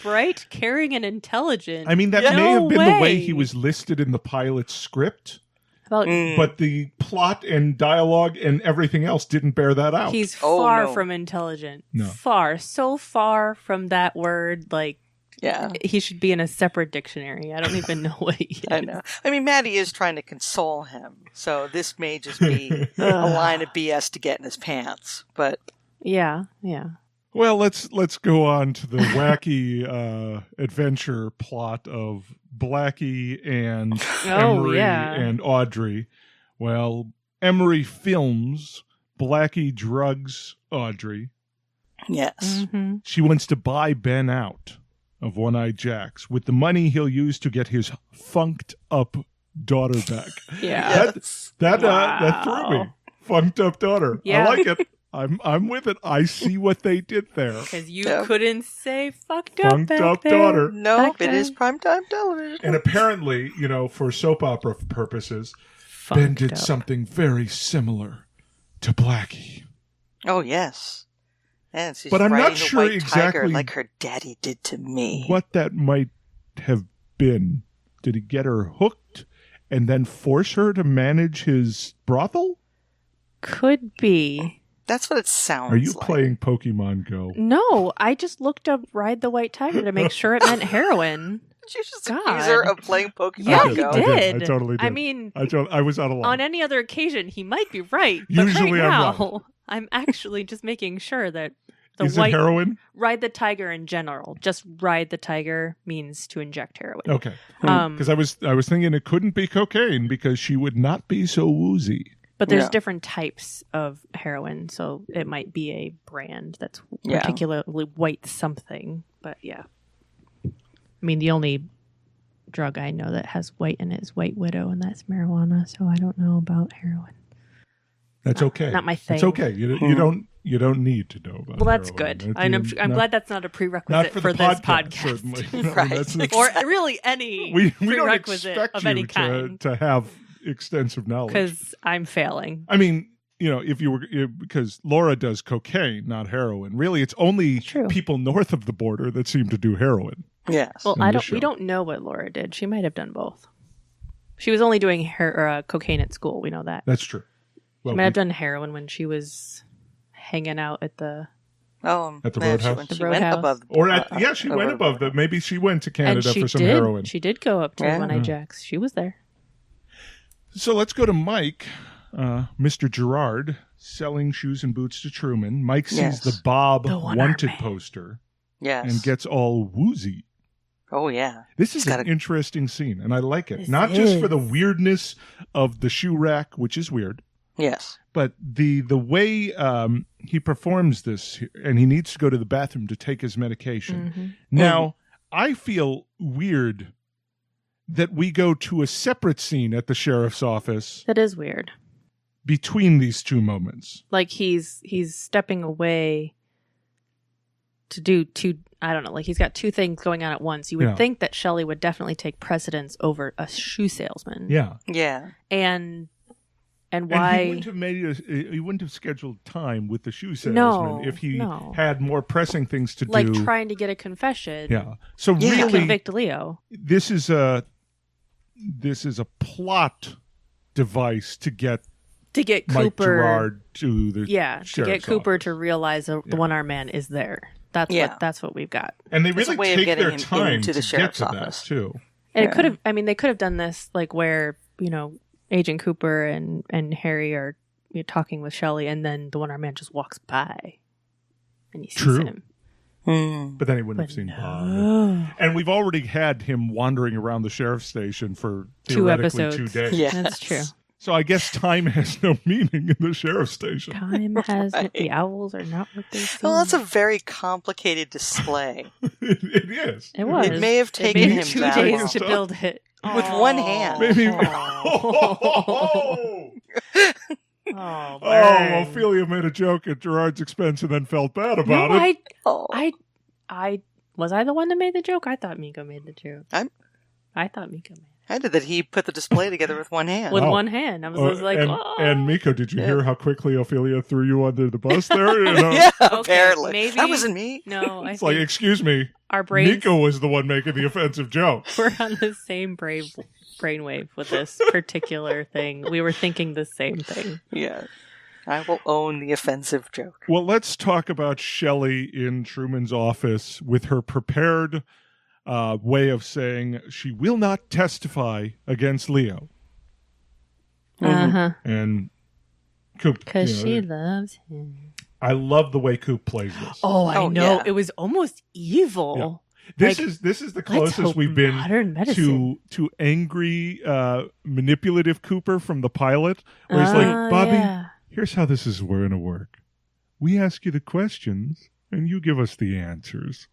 S9: Bright, caring, and intelligent.
S7: I mean, that may have been the way he was listed in the pilot script. But the plot and dialogue and everything else didn't bear that out.
S9: He's far from intelligent.
S7: No.
S9: So far from that word, like,
S8: Yeah.
S9: he should be in a separate dictionary. I don't even know what he is.
S8: I know. I mean, Maddy is trying to console him, so this may just be a line of BS to get in his pants. But
S9: Yeah.
S7: Well, let's go on to the wacky adventure plot of Blackie and Emery and Audrey. Well, Emery films, Blackie drugs Audrey.
S8: yes,
S9: Mm-hmm.
S7: She wants to buy Ben out of One-Eyed Jack's with the money he'll use to get his funked up daughter back.
S9: Yeah.
S7: That threw me. Funked up daughter.
S9: Yeah.
S7: I like it. I'm with it. I see what they did there.
S9: Because you
S8: Yeah.
S9: couldn't say fucked up
S7: Funked
S9: back
S7: up
S9: there.
S7: daughter.
S8: nope,
S9: Okay.
S8: it is primetime television.
S7: And apparently, for soap opera purposes, Ben
S9: Funked
S7: did
S9: up.
S7: something very similar to Blackie.
S8: Oh yes, and she's
S7: But I'm not
S8: riding the
S7: sure
S8: white
S7: exactly
S8: tiger like her daddy did to me.
S7: What that might have been. Did he get her hooked and then force her to manage his brothel?
S9: Could be.
S8: That's what it sounds.
S7: Are you
S8: like.
S7: playing Pokemon Go?
S9: No, I just looked up Ride the White Tiger to make sure it meant heroin.
S8: Did you just
S9: God.
S8: accuse her of playing Pokemon
S9: Yeah,
S7: I
S9: he
S8: Go?
S9: did.
S7: I totally did.
S9: I mean,
S7: I was out of line.
S9: on any other occasion, he might be right. But
S7: Usually
S9: right
S7: I'm
S9: now,
S7: wrong.
S9: I'm actually just making sure that the
S7: Is
S9: white
S7: it heroin?
S9: Ride the Tiger in general. Just Ride the Tiger means to inject heroin.
S7: Okay.
S9: Um,
S7: Because I was thinking it couldn't be cocaine because she would not be so woozy.
S9: But there's
S8: Yeah.
S9: different types of heroin, so it might be a brand that's
S8: Yeah.
S9: particularly white something. But yeah. I mean, the only drug I know that has white in it is White Widow, and that's marijuana, so I don't know about heroin.
S7: That's okay.
S9: Not my thing.
S7: It's okay. You don't need to know about.
S9: Well, that's
S7: heroin.
S9: good. I'm
S7: Not-
S9: glad that's not a
S7: not
S9: prerequisite
S7: for
S9: for
S7: the
S9: this
S7: podcast,
S9: podcast.
S7: certainly. No,
S8: Right.
S7: that's-
S9: Or really any
S7: we don't
S9: prerequisite
S7: expect
S9: of
S7: you
S9: any kind.
S7: to have extensive knowledge.
S9: Because I'm failing.
S7: I mean, if you were because Laura does cocaine, not heroin. Really, it's only
S9: True.
S7: people north of the border that seem to do heroin.
S8: Yes.
S9: Well,
S7: in the
S9: we
S7: show.
S9: don't know what Laura did. She might have done both. She was only doing cocaine at school. We know that.
S7: That's true.
S9: She might have done heroin when she was hanging out at the.
S7: At the
S8: man,
S7: Roadhouse?
S8: She
S9: The
S8: went
S9: Roadhouse.
S8: above.
S7: She went above that. Maybe she went to
S9: And
S7: Canada
S9: she
S7: for some
S9: did.
S7: heroin.
S9: She did go up to
S8: Yeah.
S9: One-Eyed Jack's. She was there.
S7: So let's go to Mike, Mr. Gerard, selling shoes and boots to Truman. Mike sees
S8: Yes.
S7: the Bob
S9: The one-armed
S7: wanted
S9: man.
S7: poster
S8: Yes.
S7: and gets all woozy.
S8: Oh yeah.
S7: This is
S8: He's
S7: an
S8: got a-
S7: interesting scene, and I like it.
S9: This
S7: Not just for the
S9: is.
S7: weirdness of the shoe rack, which is weird,
S8: Yes.
S7: but the way he performs this, and he needs to go to the bathroom to take his medication.
S9: Mhm.
S7: Now, I feel weird that we go to a separate scene at the sheriff's office
S9: That is weird.
S7: between these two moments.
S9: Like he's stepping away to do two. I don't know. Like he's got two things going on at once. You would
S7: Yeah.
S9: think that Shelley would definitely take precedence over a shoe salesman.
S7: Yeah.
S8: Yeah.
S9: And
S7: And
S9: why?
S7: he wouldn't have scheduled time with the shoe salesman
S9: No,
S7: if he
S9: no.
S7: had more pressing things to
S9: like
S7: do.
S9: trying to get a confession.
S7: Yeah. So
S8: Yeah.
S9: To
S7: really,
S9: convict Leo.
S7: this is a plot device to get
S9: To get
S7: Mike
S9: Cooper.
S7: Gerard to the
S9: To get
S7: sheriff's
S9: Cooper
S7: office.
S9: to realize the one-armed man is there. That's what we've got.
S7: And they
S8: It's a
S7: really
S8: way of
S7: take
S8: getting
S7: their
S8: him
S7: time
S8: into the
S7: to get
S8: sheriff's
S7: to
S8: office.
S7: that too.
S9: And
S8: Yeah.
S9: it could have. I mean, they could have done this like where Agent Cooper and Harry are talking with Shelley, and then the one-armed man just walks by, and you see
S7: True.
S9: him.
S7: But then he wouldn't
S9: But
S7: have seen
S9: no.
S7: Bob. And we've already had him wandering around the sheriff's station for
S9: Two
S7: theoretically
S9: episodes.
S7: 2 days.
S8: Yes.
S9: That's true.
S7: So I guess time has no meaning in the sheriff's station.
S9: Time has
S8: Right.
S9: the owls are not what they seem.
S8: Well, that's a very complicated display.
S7: It is.
S9: It was.
S8: It may have
S9: It
S8: taken
S9: made
S8: him
S9: 2
S8: that
S9: days
S8: long.
S9: to build it
S8: With one hand.
S7: Maybe.
S9: Oh,
S7: Oh,
S9: burn.
S7: Ophelia made a joke at Gerard's expense and then felt bad about
S9: No,
S7: it.
S8: Oh.
S9: I was I the one that made the joke? I thought Miko made the joke. I thought Miko made it.
S8: I did that. He put the display together with one hand.
S9: With
S7: Oh.
S9: one hand. I was like,
S7: and,
S9: oh.
S7: and Miko, did you hear how quickly Ophelia threw you under the bus there? You know?
S8: Yeah,
S9: Okay,
S8: apparently.
S9: maybe-
S8: That wasn't me.
S9: No, I
S7: It's like,
S9: think
S7: excuse me,
S9: our brains
S7: Miko was the one making the offensive joke.
S9: we're on the same brainwave with this particular thing. We were thinking the same thing.
S8: Yeah. I will own the offensive joke.
S7: Well, let's talk about Shelley in Truman's office with her prepared way of saying she will not testify against Leo.
S9: Uh-huh.
S7: And Coop,
S9: Because she loves him.
S7: I love the way Coop plays this.
S9: Oh, I know.
S8: Yeah.
S9: It was almost evil.
S7: This is the closest we've been to angry, manipulative Cooper from the pilot, where he's like, Bobby, here's how this is going to work. We ask you the questions, and you give us the answers.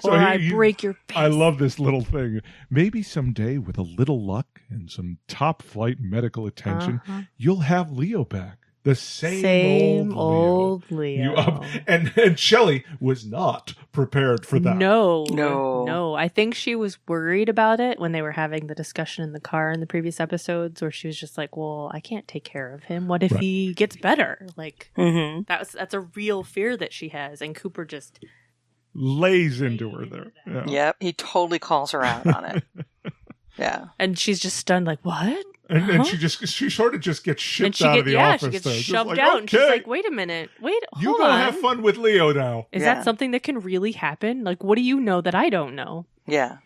S9: So I break your face.
S7: I love this little thing. Maybe someday, with a little luck and some top-flight medical attention, you'll have Leo back. The same old Leo. And Shelley was not prepared for that.
S9: No. I think she was worried about it when they were having the discussion in the car in the previous episodes, where she was just like, well, I can't take care of him. What if he gets better? Like, that's a real fear that she has. And Cooper just
S7: lays into her there.
S8: Yeah. Yep, he totally calls her out on it. Yeah.
S9: And she's just stunned, like, what?
S7: And she sort of just gets shipped out of the office.
S9: She gets
S7: though.
S9: shoved
S7: like,
S9: out,
S7: okay,
S9: and she's like, wait a minute. Hold on.
S7: You go have fun with Leo now.
S9: Is that something that can really happen? Like, what do you know that I don't know?
S8: Yeah.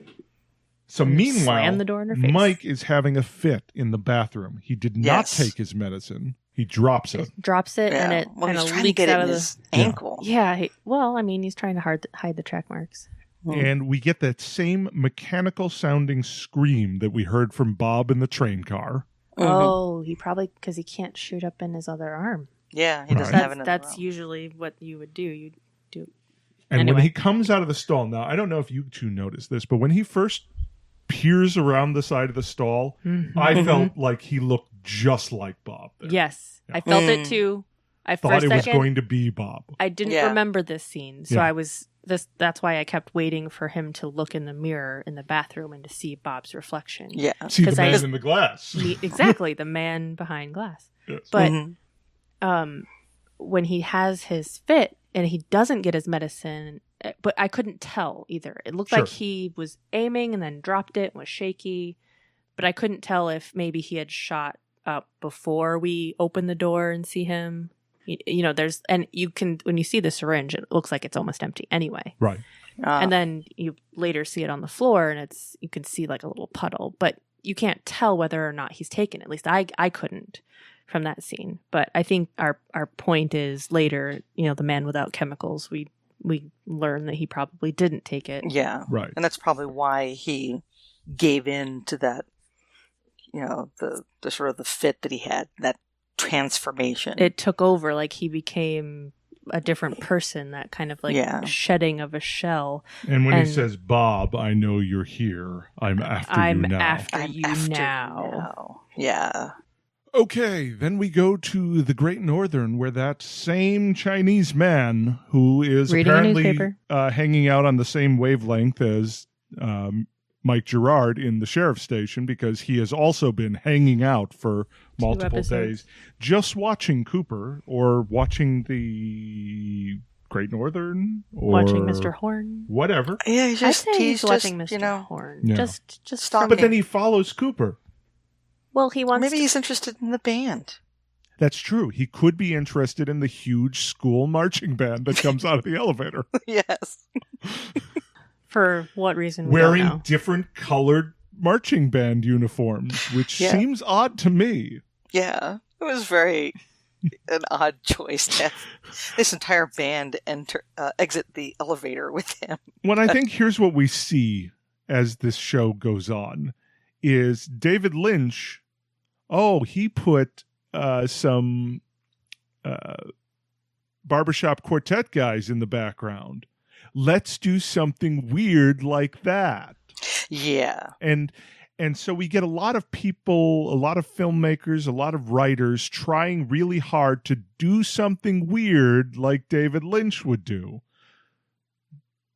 S7: So meanwhile,
S9: slam the door in her face.
S7: Mike is having a fit in the bathroom. He did not take his medicine. He drops it.
S9: And it kind of leaks out of his
S8: ankle.
S9: Yeah. He's trying to hide the track marks.
S7: And we get that same mechanical sounding scream that we heard from Bob in the train car.
S9: Oh, he probably, because he can't shoot up in his other arm.
S8: Yeah, he doesn't have another
S9: That's
S8: arm.
S9: usually what you would do. You do.
S7: And when he comes out of the stall, now I don't know if you two noticed this, but when he first peers around the side of the stall, I felt like he looked just like Bob. There.
S9: Yes, I felt it too. I
S7: thought it was going to be Bob.
S9: I didn't remember this scene, so I was that's why I kept waiting for him to look in the mirror in the bathroom and to see Bob's reflection.
S8: Yeah,
S7: see the man in the glass.
S9: Exactly, the man behind glass.
S7: Yes.
S9: But when he has his fit and he doesn't get his medicine, but I couldn't tell either. It looked like he was aiming and then dropped it and was shaky, but I couldn't tell if maybe he had shot up before we open the door and see him. You know, you can, when you see the syringe, it looks like it's almost empty anyway.
S7: Right.
S9: And then you later see it on the floor and you can see like a little puddle, but you can't tell whether or not he's taken it. At least I couldn't from that scene. But I think our point is later, you know, the man without chemicals, we learn that he probably didn't take it.
S8: Yeah.
S7: Right.
S8: And that's probably why he gave in to that, you know, the sort of the fit that he had, that transformation.
S9: It took over, like he became a different person, that kind of like shedding of a shell.
S7: And when he says, Bob, I know you're here. I'm after you now.
S9: After you now.
S8: Yeah.
S7: Okay, then we go to the Great Northern, where that same Chinese man, who is
S9: reading
S7: apparently hanging out on the same wavelength as Mike Gerard in the sheriff's station, because he has also been hanging out for multiple days, just watching Cooper or watching the Great Northern or
S9: watching Mr. Horn,
S7: whatever.
S8: Yeah, he's just
S9: watching Mr.
S8: You know,
S9: Horn.
S7: Yeah.
S9: Just
S8: stalking.
S7: But then he follows Cooper.
S9: Well, he wants.
S8: Maybe he's interested in the band.
S7: That's true. He could be interested in the huge school marching band that comes out of the elevator.
S8: Yes.
S9: For what reason?
S7: Wearing different colored marching band uniforms, which seems odd to me.
S8: Yeah, it was very an odd choice to have this entire band exit the elevator with him.
S7: Well, I think here's what we see as this show goes on is David Lynch. Oh, he put some barbershop quartet guys in the background. Let's do something weird like that.
S8: Yeah.
S7: And so we get a lot of people, a lot of filmmakers, a lot of writers trying really hard to do something weird like David Lynch would do.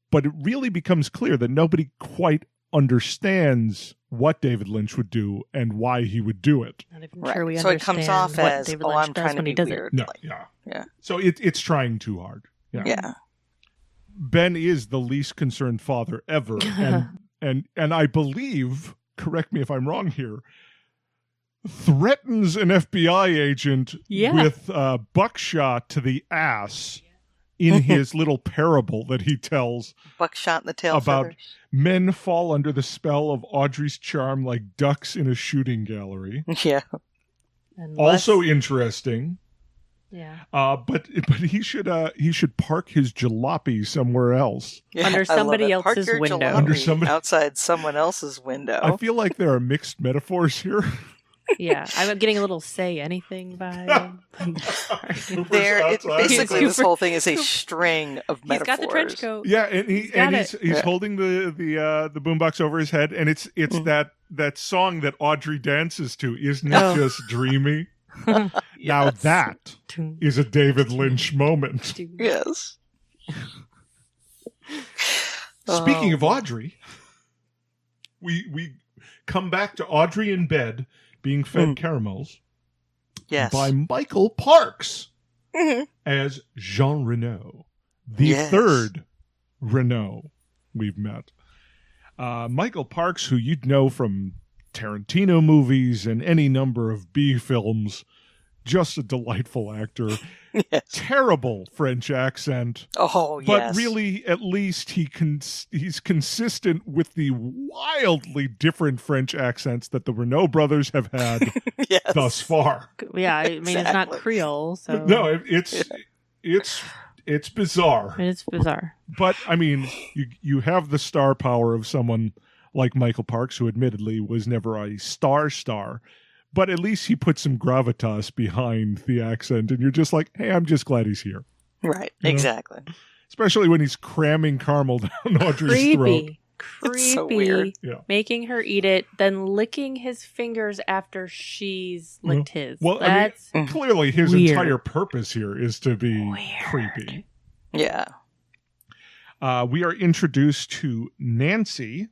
S7: But it really becomes clear that nobody quite understands what David Lynch would do and why he would do it.
S9: Not even sure we
S8: so it comes off
S9: what
S8: as,
S9: David Lynch
S8: I'm trying to be weird.
S7: No, yeah. So it's trying too hard.
S8: Yeah.
S7: Ben is the least concerned father ever. and I believe, correct me if I'm wrong here, threatens an FBI agent with buckshot to the ass in his little parable that he tells
S8: Buckshot in the tail
S7: about
S8: feathers.
S7: men fall under the spell of Audrey's charm like ducks in a shooting gallery.
S8: Yeah.
S7: Also interesting.
S9: Yeah.
S7: But he should park his jalopy somewhere else.
S8: Yeah,
S9: Under
S8: I love
S9: somebody
S8: it.
S9: else's
S8: Park your
S9: window.
S8: jalopy
S7: Under somebody-
S8: outside someone else's window.
S7: I feel like there are mixed metaphors here.
S9: Yeah, I'm getting a little say anything vibe.
S8: Basically, this whole thing is a string of
S9: He's
S8: metaphors.
S9: got the trench coat.
S7: Yeah, and he's holding the boombox over his head, and it's that song that Audrey dances to. Isn't it just dreamy? Now that is a David Lynch moment.
S8: Yes.
S7: Speaking of Audrey, we come back to Audrey in bed being fed caramels.
S8: Yes.
S7: By Michael Parks as Jean Reno, the third Reno we've met. Michael Parks, who you'd know from Tarantino movies and any number of B films, just a delightful actor.
S8: Yes.
S7: Terrible French accent.
S8: Oh,
S7: but
S8: yes.
S7: really, at least he's consistent with the wildly different French accents that the Renault brothers have had thus far.
S9: Yeah, I mean, it's not Creole, so...
S7: No, it's bizarre.
S9: It's bizarre.
S7: But, I mean, you have the star power of someone like Michael Parks, who admittedly was never a star, but at least he put some gravitas behind the accent, and you're just like, hey, I'm just glad he's here.
S8: Right,
S7: You know?
S8: exactly.
S7: Especially when he's cramming caramel down Audrey's throat.
S9: Creepy.
S8: It's so weird.
S7: Yeah.
S9: Making her eat it, then licking his fingers after she's licked his.
S7: Well,
S9: That's
S7: I mean, clearly his
S9: weird.
S7: entire purpose here is to be creepy.
S8: Yeah.
S7: We are introduced to Nancy,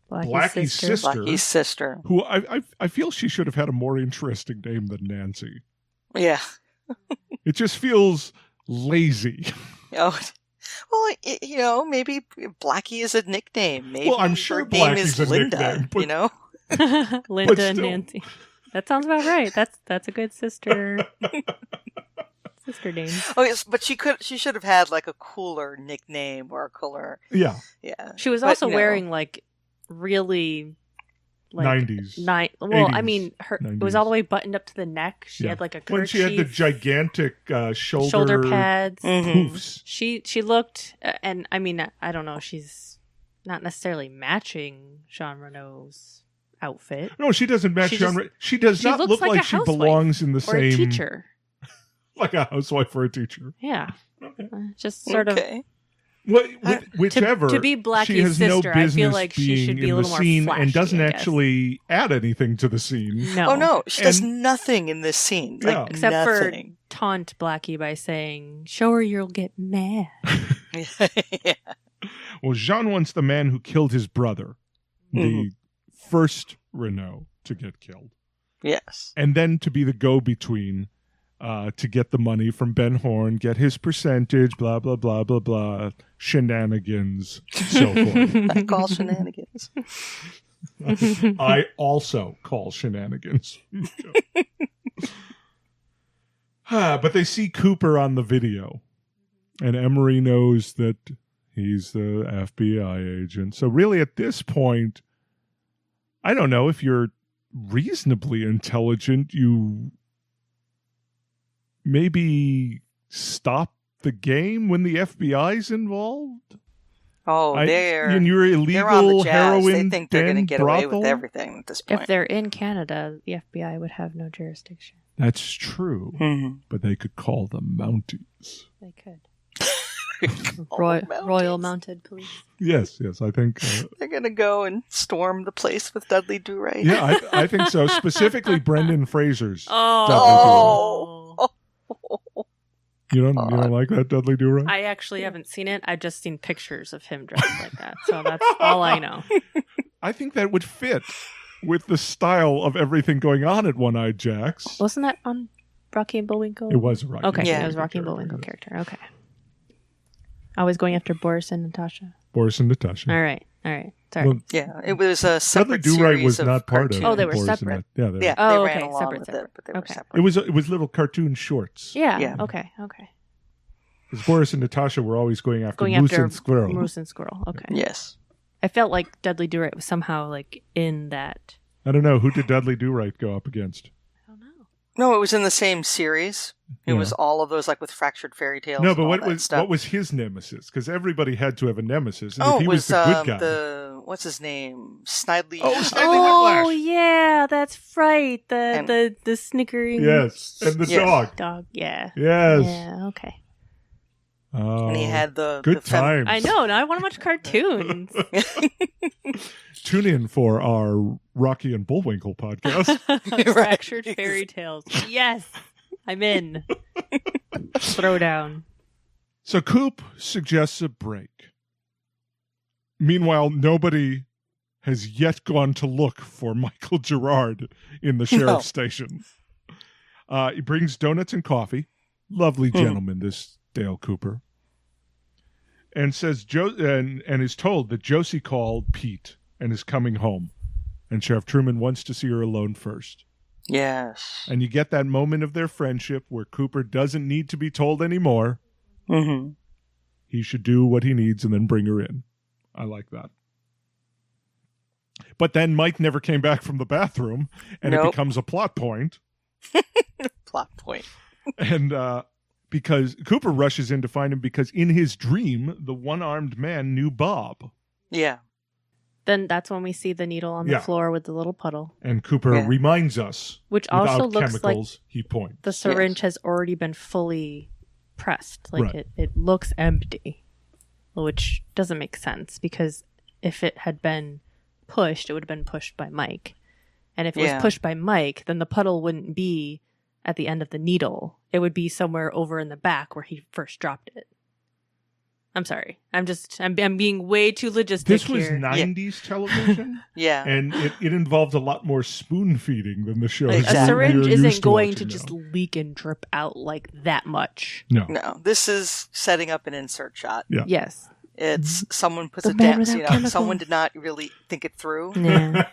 S7: Blackie's sister.
S8: Blackie's sister.
S7: Who I feel she should have had a more interesting name than Nancy.
S8: Yeah.
S7: It just feels lazy.
S8: Oh, well, maybe Blackie is a nickname. Maybe
S7: Well, I'm sure
S8: her name
S7: Blackie's
S8: is
S7: a
S8: Linda.
S7: nickname, but-
S8: You know,
S9: Linda and
S7: still.
S9: Nancy. That sounds about right. That's a good sister name.
S8: Oh, yes, but she should have had like a cooler nickname or a cooler.
S7: Yeah.
S8: Yeah.
S9: She was
S8: But,
S9: also wearing like really. Like
S7: 90s.
S9: Well,
S7: 80s,
S9: I mean, it was all the way buttoned up to the neck. She had like a kerchief.
S7: When she had the gigantic
S9: shoulder pads.
S7: Poofs.
S9: She looked, and I mean, I don't know, she's not necessarily matching Jean Reno's outfit.
S7: No, she doesn't match Jean. She does not
S9: looks
S7: look like
S9: a
S7: she
S9: housewife
S7: belongs in the
S9: or
S7: same.
S9: a teacher.
S7: Like a housewife or a teacher.
S9: Yeah, just sort of.
S7: Whichever.
S9: To be Blackie's
S7: she has no
S9: sister, I
S7: business
S9: feel like she
S7: being
S9: should be
S7: in
S9: a
S7: the
S9: little more
S7: scene
S9: flashy,
S7: and doesn't
S9: I guess.
S7: actually add anything to the scene.
S9: No.
S8: Oh no, she does nothing in this scene. Like
S7: Yeah.
S9: Except
S8: nothing.
S9: for taunt Blackie by saying, "Show her you'll get mad."
S8: Yeah.
S7: Well, Jean wants the man who killed his brother, the first Renault, to get killed.
S8: Yes.
S7: And then to be the go-between to get the money from Ben Horn, get his percentage, blah, blah, blah, blah, blah, shenanigans, so forth.
S8: I call shenanigans.
S7: I also call shenanigans. But they see Cooper on the video, and Emery knows that he's the FBI agent. So really at this point, I don't know, if you're reasonably intelligent, you maybe stop the game when the FBI's involved.
S8: Oh,
S7: in your
S8: they're on the
S7: illegal
S8: jazz.
S7: heroin
S8: They think they're going to
S7: den
S8: get away
S7: brothel?
S8: with everything at this point.
S9: If they're in Canada, the FBI would have no jurisdiction.
S7: That's true, but they could call them Mounties.
S9: They could. Royal Mounted Police.
S7: Yes, I think.
S8: They're going to go and storm the place with Dudley Do-Right.
S7: Yeah, I think so. Specifically, Brendan Fraser's.
S8: Oh.
S7: You don't like that Dudley Do-Right?
S9: I actually haven't seen it. I've just seen pictures of him dressed like that. So that's all I know.
S7: I think that would fit with the style of everything going on at One-Eyed Jack's.
S9: Wasn't that on Rocky and Bullwinkle?
S7: It was a Rocky and
S9: Okay,
S7: Bullwinkle
S9: it was Rocky and Bullwinkle character. Okay. Always going after Boris and Natasha.
S7: Boris and Natasha.
S9: All right. Sorry.
S7: Well,
S8: Yeah, it was a
S7: Dudley
S8: separate
S7: Do-Right
S8: series
S7: was
S8: of
S7: not part of.
S8: cartoons.
S9: Oh, they were
S7: Boris and
S9: separate.
S7: Nat- Yeah, they
S8: Yeah,
S7: were.
S8: they
S9: Oh,
S8: ran
S9: okay,
S8: along
S9: separate,
S8: with
S9: separate.
S8: it, but they were
S9: Okay.
S8: separate.
S7: It was little cartoon shorts.
S9: Yeah.
S8: Yeah.
S9: Okay.
S7: Because Boris and Natasha were always going after Moose and Squirrel.
S9: Moose and Squirrel. Okay.
S8: Yes.
S9: I felt like Dudley Do-Right was somehow like in that.
S7: I don't know. Who did Dudley Do-Right go up against?
S9: I don't know.
S8: No, it was in the same series. It was all of those, like with Fractured Fairy Tales.
S7: No, but
S8: what
S7: was his nemesis? Because everybody had to have a nemesis. And
S8: Oh,
S7: if he
S8: it
S7: was the good guy.
S8: what's his name? Snidely.
S7: Oh, Snidely
S9: Oh
S7: Whiplash.
S9: yeah, that's right. The snickering.
S7: Yes, and the dog.
S9: Dog. Yeah.
S7: Yes.
S9: Yeah. Okay.
S7: Oh,
S8: And he had the
S7: good
S8: the
S7: times.
S9: I know. Now I want to watch cartoons.
S7: Tune in for our Rocky and Bullwinkle podcast.
S9: Fractured Fairy Tales. Yes, I'm in. Throwdown.
S7: So Coop suggests a break. Meanwhile, nobody has yet gone to look for Michael Gerard in the sheriff's station. He brings donuts and coffee. Lovely gentleman, this Dale Cooper. And says and is told that Josie called Pete and is coming home. And Sheriff Truman wants to see her alone first.
S8: Yes.
S7: And you get that moment of their friendship where Cooper doesn't need to be told anymore.
S8: Mm-hmm.
S7: He should do what he needs and then bring her in. I like that. But then Mike never came back from the bathroom, and it becomes a plot point.
S8: Plot point.
S7: And because Cooper rushes in to find him because in his dream, the one-armed man knew Bob.
S8: Yeah.
S9: Then that's when we see the needle on the floor with the little puddle.
S7: And Cooper reminds us,
S9: which also
S7: without
S9: looks
S7: chemicals,
S9: like
S7: he points.
S9: the syringe has already been fully pressed. Like it looks empty, which doesn't make sense because if it had been pushed, it would have been pushed by Mike. And if it was pushed by Mike, then the puddle wouldn't be at the end of the needle. It would be somewhere over in the back where he first dropped it. I'm sorry. I'm being way too logistic
S7: This was
S9: here.
S7: 90s television.
S8: Yeah.
S7: And it involved a lot more spoon feeding than the show.
S9: A syringe isn't going to just leak and drip out like that much.
S7: No.
S8: No. This is setting up an insert shot.
S7: Yeah.
S9: Yes.
S8: It's someone puts
S9: The
S8: it
S9: man
S8: down.
S9: without chemicals.
S8: Someone did not really think it through.
S9: Yeah.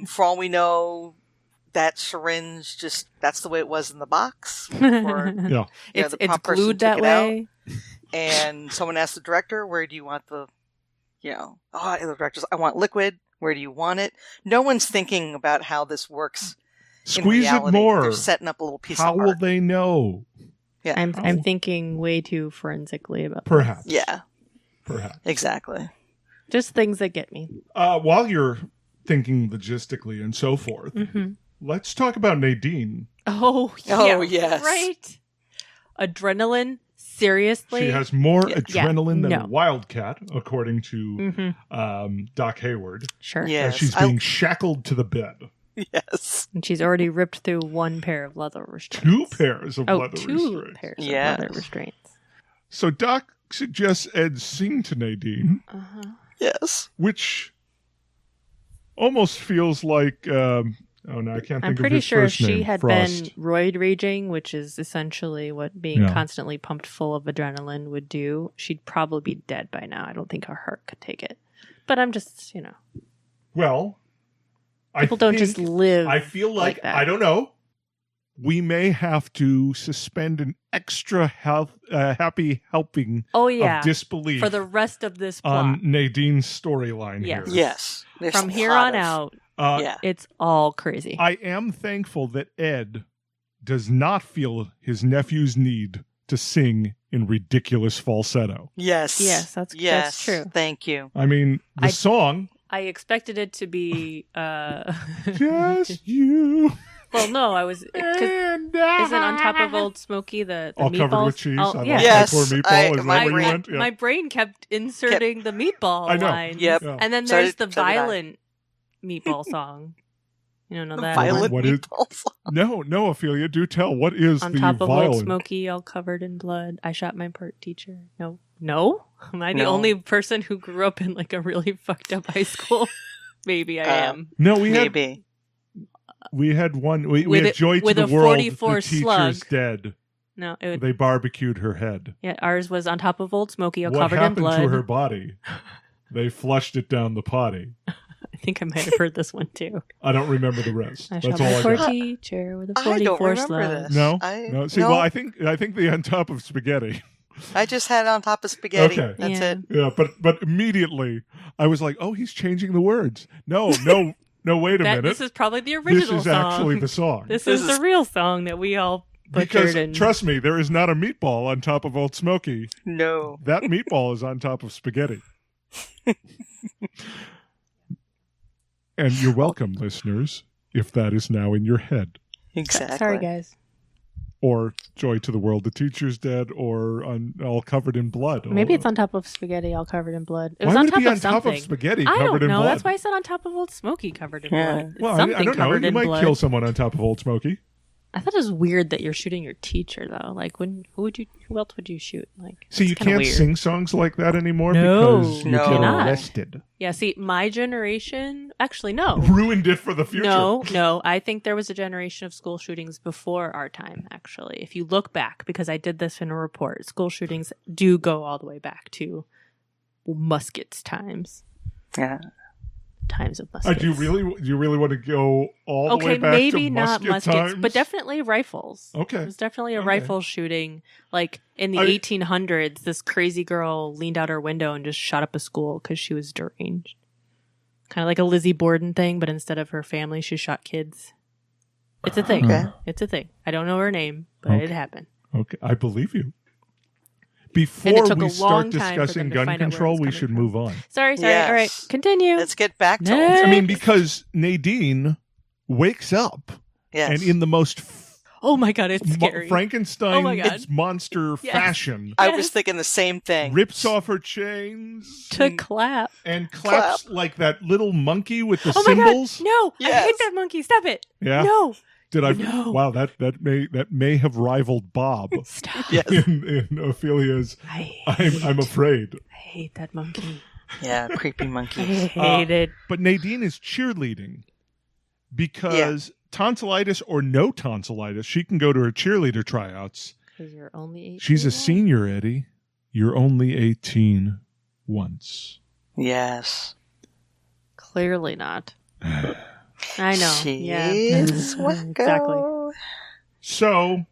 S8: For all we know, that syringe that's the way it was in the box. Or,
S9: It's
S8: the prompt person
S9: glued
S8: took
S9: that
S8: it
S9: way.
S8: out, and someone asked the director, where do you want the the director's, I want liquid. Where do you want it? No one's thinking about how this works.
S7: Squeeze
S8: in reality.
S7: it more.
S8: They're setting up a little piece
S7: How
S8: of
S7: will
S8: art.
S7: they know?
S8: Yeah.
S9: I'm thinking way too forensically about
S7: Perhaps.
S9: this.
S8: Yeah.
S7: Perhaps.
S8: Exactly.
S9: Just things that get me.
S7: While you're thinking logistically and so forth, let's talk about Nadine.
S9: Oh,
S8: yes.
S9: Right. Adrenaline. Seriously?
S7: She has more adrenaline than
S9: no.
S7: a wildcat, according to Doc Hayward.
S9: Sure.
S8: Yes.
S7: She's being shackled to the bed.
S8: Yes.
S9: And she's already ripped through one pair of leather restraints.
S7: 2 pairs of leather
S9: two
S7: restraints.
S9: pairs
S8: Yes.
S9: of leather restraints.
S7: So Doc suggests Ed sing to Nadine,
S8: Yes.
S7: which almost feels like... I can't think
S9: I'm
S7: of
S9: pretty
S7: his
S9: sure if
S7: first name.
S9: she had
S7: Frost.
S9: been roid raging, which is essentially what being constantly pumped full of adrenaline would do, she'd probably be dead by now. I don't think her heart could take it. But I'm just,
S7: Well,
S9: people don't just live.
S7: I feel like
S9: that.
S7: I don't know. We may have to suspend an extra happy helping of disbelief
S9: for the rest of this plot.
S7: on Nadine's storyline
S9: Yes.
S7: here.
S8: Yes. There's
S9: From
S8: a
S9: here
S8: lot
S9: on
S8: of-
S9: out,
S8: Yeah.
S9: it's all crazy.
S7: I am thankful that Ed does not feel his nephew's need to sing in ridiculous falsetto.
S8: Yes.
S9: Yes, that's true.
S8: Thank you.
S7: I mean, the song,
S9: I expected it to be
S7: just you.
S9: well, no, I was isn't on top of Old Smoky the
S7: all
S9: meatballs
S7: covered with cheese.
S9: Oh,
S7: I
S9: yeah.
S7: love
S8: Yes,
S7: my poor meatball. Is
S8: my
S7: that where you
S8: brain-
S7: went? Yeah.
S9: My brain kept inserting the meatball
S7: I know.
S9: line.
S8: Yep.
S7: Yeah.
S9: And then
S8: So
S9: there's
S8: did-
S9: the
S8: so did I.
S9: violent meatball song. You don't know that?
S8: Violent
S7: What is-
S8: meatballs.
S7: No, Ophelia, do tell. What is
S9: On
S7: the
S9: top of
S7: violent?
S9: Old Smoky, all covered in blood. I shot my part teacher. No? Am I the
S8: No.
S9: only person who grew up in like a really fucked up high school? Maybe I am.
S7: No,
S8: Maybe.
S7: we had one. We
S9: With
S7: had
S9: a-
S7: Joy to
S9: with
S7: the
S9: a
S7: World.
S9: 44
S7: The teacher's
S9: slug.
S7: dead.
S9: No, it would,
S7: They barbecued her head.
S9: yeah, ours was on top of Old Smoky, all
S7: What
S9: covered in
S7: happened
S9: blood.
S7: to her body? They flushed it down the potty.
S9: I think I might have heard this one too.
S7: I don't remember the rest.
S9: I
S7: That's
S9: shot
S7: all
S9: my
S7: I
S9: poor
S7: got.
S9: teacher with a
S8: I don't
S9: 44
S8: remember
S9: slug.
S8: this.
S7: No,
S8: I-
S7: no. See,
S8: no.
S7: well, I think the on top of spaghetti.
S8: I just had it on top of spaghetti.
S7: Okay.
S8: That's it.
S7: Yeah, but immediately I was like, oh, he's changing the words. No, wait a minute.
S9: This is probably the original song.
S7: This is actually the song.
S9: This is the real song that we all butchered.
S7: Because, trust me, there is not a meatball on top of Old Smoky.
S8: No.
S7: That meatball is on top of spaghetti. And you're welcome, listeners, if that is now in your head.
S8: Exactly.
S9: Sorry, guys.
S7: Or Joy to the World, the Teacher's Dead, or all covered in blood.
S9: Maybe it's on top of spaghetti, all covered in blood. It was
S7: why
S9: on
S7: would
S9: top
S7: it be
S9: of
S7: on
S9: something.
S7: top of spaghetti
S9: I
S7: covered
S9: don't
S7: in
S9: know.
S7: blood?
S9: That's why I said on top of Old Smoky covered in blood.
S7: Well,
S9: Something
S7: I don't know.
S9: covered
S7: You
S9: in
S7: might
S9: blood.
S7: kill someone on top of Old Smoky.
S9: I thought it was weird that you're shooting your teacher, though. Like, who else would you shoot? Like,
S7: See, you can't
S9: weird.
S7: sing songs like that anymore
S9: No.
S7: because you
S8: No.
S7: get
S9: Cannot.
S7: arrested.
S9: Yeah, see, my generation, actually, no.
S7: Ruined it for the future.
S9: No. I think there was a generation of school shootings before our time, actually. If you look back, because I did this in a report, school shootings do go all the way back to muskets times.
S8: Yeah.
S9: Times of muskets.
S7: Do you really want to go all the way back
S9: maybe
S7: to
S9: not
S7: musket
S9: muskets,
S7: times?
S9: but definitely rifles.
S7: Okay.
S9: It was definitely a
S7: Okay.
S9: rifle shooting. Like in the 1800s, this crazy girl leaned out her window and just shot up a school because she was deranged. Kind of like a Lizzie Borden thing, but instead of her family, she shot kids. It's a thing.
S8: Okay.
S9: It's a thing. I don't know her name, but it happened.
S7: Okay, I believe you.
S9: And
S7: Before
S9: it took
S7: we
S9: a
S7: start
S9: long time for
S7: discussing
S9: them to
S7: gun
S9: find out where
S7: control,
S9: it's
S7: we
S9: coming
S7: should
S9: from.
S7: move on.
S9: Sorry.
S8: Yes.
S9: All right, continue.
S8: Let's get back to
S9: Next.
S7: I mean, because Nadine wakes up
S8: Yes.
S7: and in the most
S9: Oh my god, it's scary.
S7: Frankenstein
S9: Oh my God.
S7: monster
S9: Yes.
S7: fashion
S8: I was thinking the same thing.
S7: rips off her chains
S9: To clap.
S7: and claps like that little monkey with the
S9: Oh my god,
S7: cymbals.
S9: no! I
S8: Yes.
S9: hate that monkey. Stop it!
S7: Yeah.
S9: No!
S7: Did I?
S9: No.
S7: Wow, that may have rivaled Bob
S9: Stop.
S8: Yes.
S7: in Ophelia's. I'm afraid.
S9: I hate that monkey.
S8: Yeah, creepy
S9: I
S8: monkey.
S9: hate it.
S7: But Nadine is cheerleading because tonsillitis or no tonsillitis, she can go to her cheerleader tryouts.
S9: Because you're only 18.
S7: She's a senior, Eddie. You're only 18 once.
S8: Yes.
S9: Clearly not. I know.
S8: She's
S9: Yeah.
S8: wacko.
S9: Exactly.
S7: So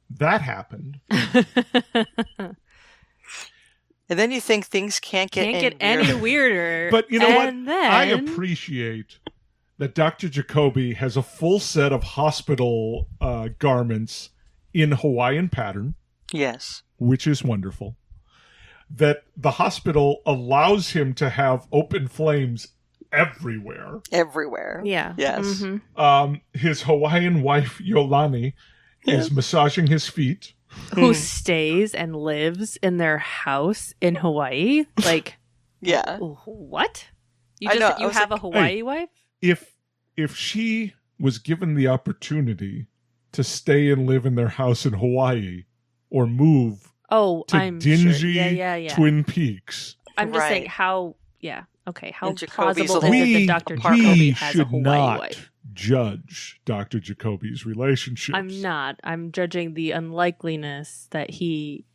S7: that happened.
S8: And then you think things can't get
S9: any weirder.
S7: But you know
S9: and
S7: what?
S9: Then...
S7: I appreciate that Dr. Jacoby has a full set of hospital garments in Hawaiian pattern,
S8: Yes.
S7: which is wonderful. That the hospital allows him to have open flames everywhere.
S8: Everywhere.
S9: Yeah.
S8: Yes.
S9: Mhm.
S7: His Hawaiian wife, Yolani, is massaging his feet.
S9: Who stays and lives in their house in Hawaii? Like,
S8: Yeah.
S9: what? You
S8: I know,
S9: just
S8: I
S9: you
S8: was
S9: have
S8: like,
S9: a Hawaii wife?
S7: If she was given the opportunity to stay and live in their house in Hawaii or move
S9: Oh,
S7: to
S9: I'm
S7: dingy
S9: sure. Yeah.
S7: Twin Peaks,
S9: I'm just saying
S8: Right.
S9: how. Yeah. Okay. How
S8: And Jacoby's
S9: plausible
S8: a
S9: is
S8: little
S9: it that Dr.
S8: apart.
S9: Jacoby
S7: we
S9: has a
S7: should
S9: Hawaii
S7: not
S9: wife?
S7: judge Dr. Jacoby's relationships.
S9: I'm not. I'm judging the unlikeliness that he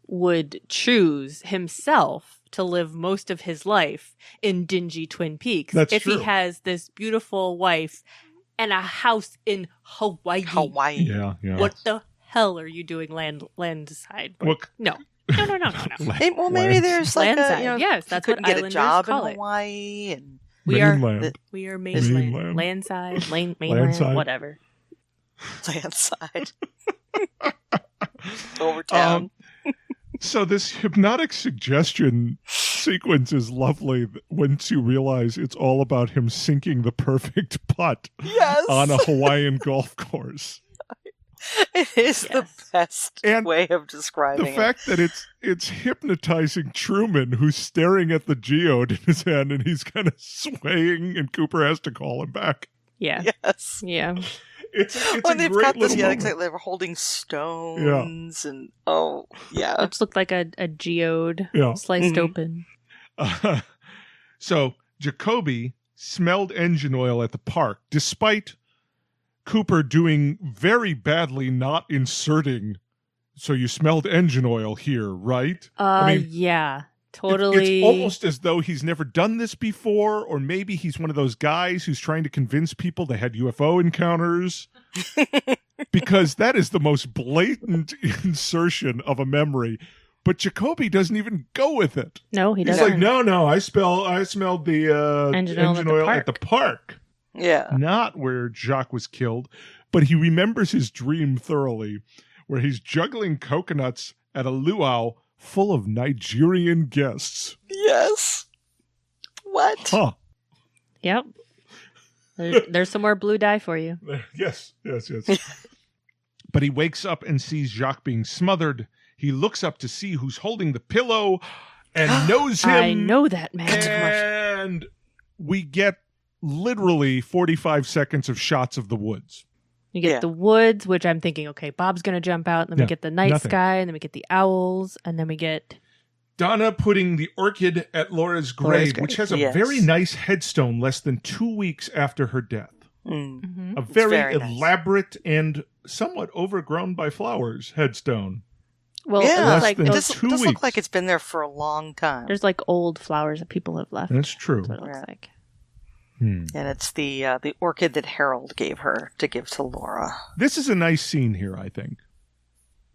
S9: would choose himself to live most of his life in dingy Twin Peaks.
S7: That's
S9: if
S7: true.
S9: he has this beautiful wife and a house in Hawaii.
S8: Hawaii.
S7: Yeah.
S9: What the hell are you doing landside?
S7: Well,
S9: No.
S8: Well, maybe there's like
S9: Landside.
S8: a, you know,
S9: Yes,
S8: he
S9: that's what
S8: couldn't get a
S9: islanders
S8: job
S9: call
S8: in
S9: it.
S8: Hawaii, and
S9: We are
S7: Mainland.
S9: mainland.
S7: Mainland.
S9: Landside, mainland,
S7: Landside.
S9: whatever.
S8: landside over town.
S7: So this hypnotic suggestion sequence is lovely once you realize it's all about him sinking the perfect putt
S8: Yes.
S7: on a Hawaiian golf course.
S8: It is the best
S7: And
S8: way of describing
S7: The fact that it's hypnotizing Truman, who's staring at the geode in his hand, and he's kind of swaying, and Cooper has to call him back.
S9: Yeah.
S8: it. Yes.
S9: Yeah.
S7: It's
S8: Well,
S7: a
S8: they've
S7: great
S8: got this,
S7: little
S8: yeah,
S7: moment.
S8: it's like they were holding stones, and yeah.
S9: It just looked like a geode
S7: Yeah.
S9: sliced
S8: Mhm.
S9: open.
S7: So Jacoby smelled engine oil at the park, despite Cooper doing very badly not inserting. So you smelled engine oil here, right?
S9: Yeah. Totally.
S7: It's almost as though he's never done this before, or maybe he's one of those guys who's trying to convince people they had UFO encounters. Because that is the most blatant insertion of a memory. But Jacoby doesn't even go with it.
S9: No, he
S7: He's
S9: doesn't.
S7: like, no, I smelled the
S9: Engine
S7: engine
S9: oil
S7: oil at the park.
S8: Yeah.
S7: Not where Jacques was killed. But he remembers his dream thoroughly, where he's juggling coconuts at a luau full of Nigerian guests.
S8: Yes. What?
S7: Huh.
S9: Yep. There's some more blue dye for you.
S7: Yes. But he wakes up and sees Jacques being smothered. He looks up to see who's holding the pillow and knows him.
S9: I know that man.
S7: And we get literally 45 seconds of shots of the woods.
S9: You get the woods, which I'm thinking, okay, Bob's going to jump out. And then we get the night sky. And then we get the owls. And then we get
S7: Donna putting the orchid at Laura's grave, which has a very nice headstone less than 2 weeks after her death.
S8: Mm-hmm.
S7: A very elaborate and somewhat overgrown by flowers headstone.
S8: Well, it does look like it's been there for a long time.
S9: There's like old flowers that people have left.
S7: That's true.
S9: That's what it looks like.
S8: And it's the orchid that Harold gave her to give to Laura.
S7: This is a nice scene here, I think.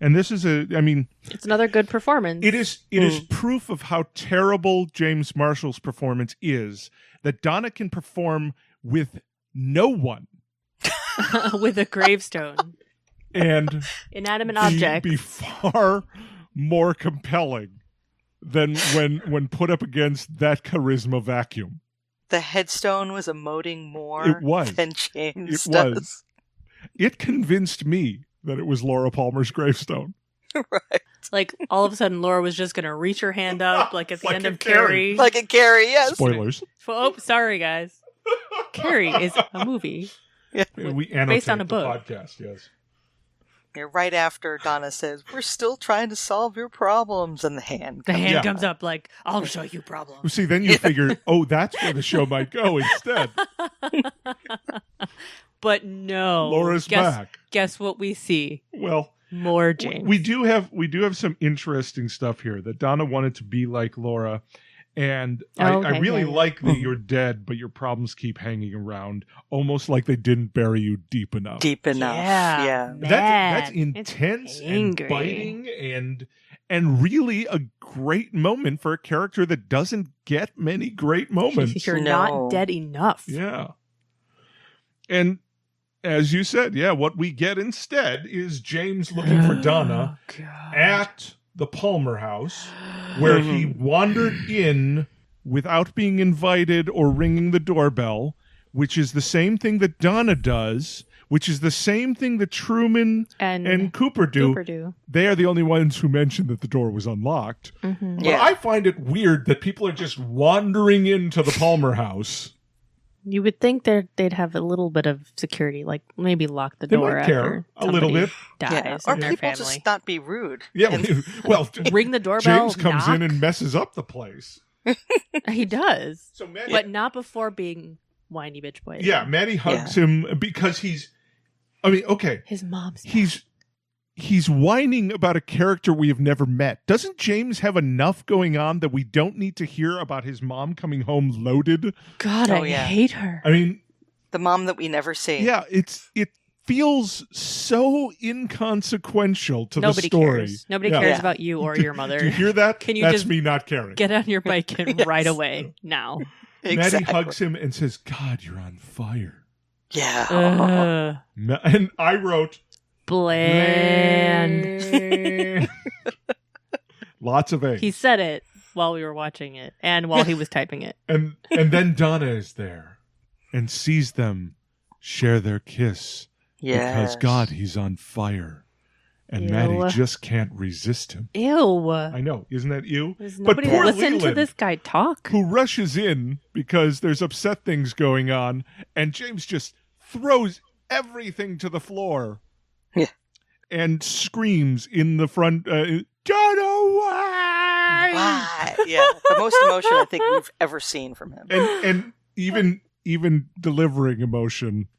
S7: And this is
S9: it's another good performance.
S7: It is proof of how terrible James Marshall's performance is, that Donna can perform with no one.
S9: With a gravestone.
S7: And
S9: inanimate object.
S7: Be far more compelling than when put up against that charisma vacuum.
S8: The headstone was emoting more than James does.
S7: It convinced me that it was Laura Palmer's gravestone.
S8: Right.
S9: Like, all of a sudden, Laura was just going to reach her hand up, like at the end of Carrie.
S8: Like in Carrie, yes.
S7: Spoilers.
S9: Oh, sorry, guys. Carrie is a movie.
S8: Yeah.
S7: We annotate
S9: based on a book.
S7: The podcast, yes.
S8: Yeah, right after Donna says, "We're still trying to solve your problems," and the hand
S9: comes up like, "I'll show you problems."
S7: See, then you figure, that's where the show might go instead.
S9: But no,
S7: Laura's back.
S9: Guess what we see?
S7: Well,
S9: more James.
S7: We do have some interesting stuff here. That Donna wanted to be like Laura, and I really like that you're dead, but your problems keep hanging around, almost like they didn't bury you deep enough.
S8: Yeah.
S7: That's intense and biting and really a great moment for a character that doesn't get many great moments.
S9: You're not dead enough.
S7: Yeah. And as you said, what we get instead is James looking for Donna at the Palmer house, where he wandered in without being invited or ringing the doorbell, which is the same thing that Donna does, which is the same thing that Truman and Cooper do. They are the only ones who mentioned that the door was unlocked.
S9: Mm-hmm.
S7: But I find it weird that people are just wandering into the Palmer house.
S9: You would think they'd have a little bit of security, like maybe lock the door
S7: might care
S9: after
S7: a little bit.
S9: dies
S8: Or
S9: in their
S8: people
S9: family.
S8: just not be rude.
S7: Yeah, well,
S9: ring the doorbell.
S7: James comes in and messes up the place.
S9: He does,
S7: so Maddy,
S9: but not before being whiny bitch boy.
S7: Yeah, Maddy hugs him because his
S9: mom's.
S7: He's whining about a character we have never met. Doesn't James have enough going on that we don't need to hear about his mom coming home loaded?
S9: God, I hate her.
S7: I mean,
S8: the mom that we never see.
S7: Yeah, it feels so inconsequential to the story.
S9: Cares. Nobody cares about you or your mother.
S7: Do you hear that?
S9: Can you
S7: That's
S9: just
S7: me not caring.
S9: Get on your bike and right away now.
S7: Maddy hugs him and says, "God, you're on fire."
S8: Yeah.
S7: And I wrote,
S9: bland.
S7: Lots of A's.
S9: He said it while we were watching it and while he was typing it.
S7: And then Donna is there and sees them share their kiss. Because God, he's on fire. And Maddy just can't resist him.
S9: Ew.
S7: I know. Isn't that ew?
S9: Nobody listen to this guy talk.
S7: Who rushes in because there's upset things going on. And James just throws everything to the floor.
S8: Yeah.
S7: And screams in the front, Donna, why?
S8: Yeah. The most emotion I think we've ever seen from him.
S7: And even delivering emotion,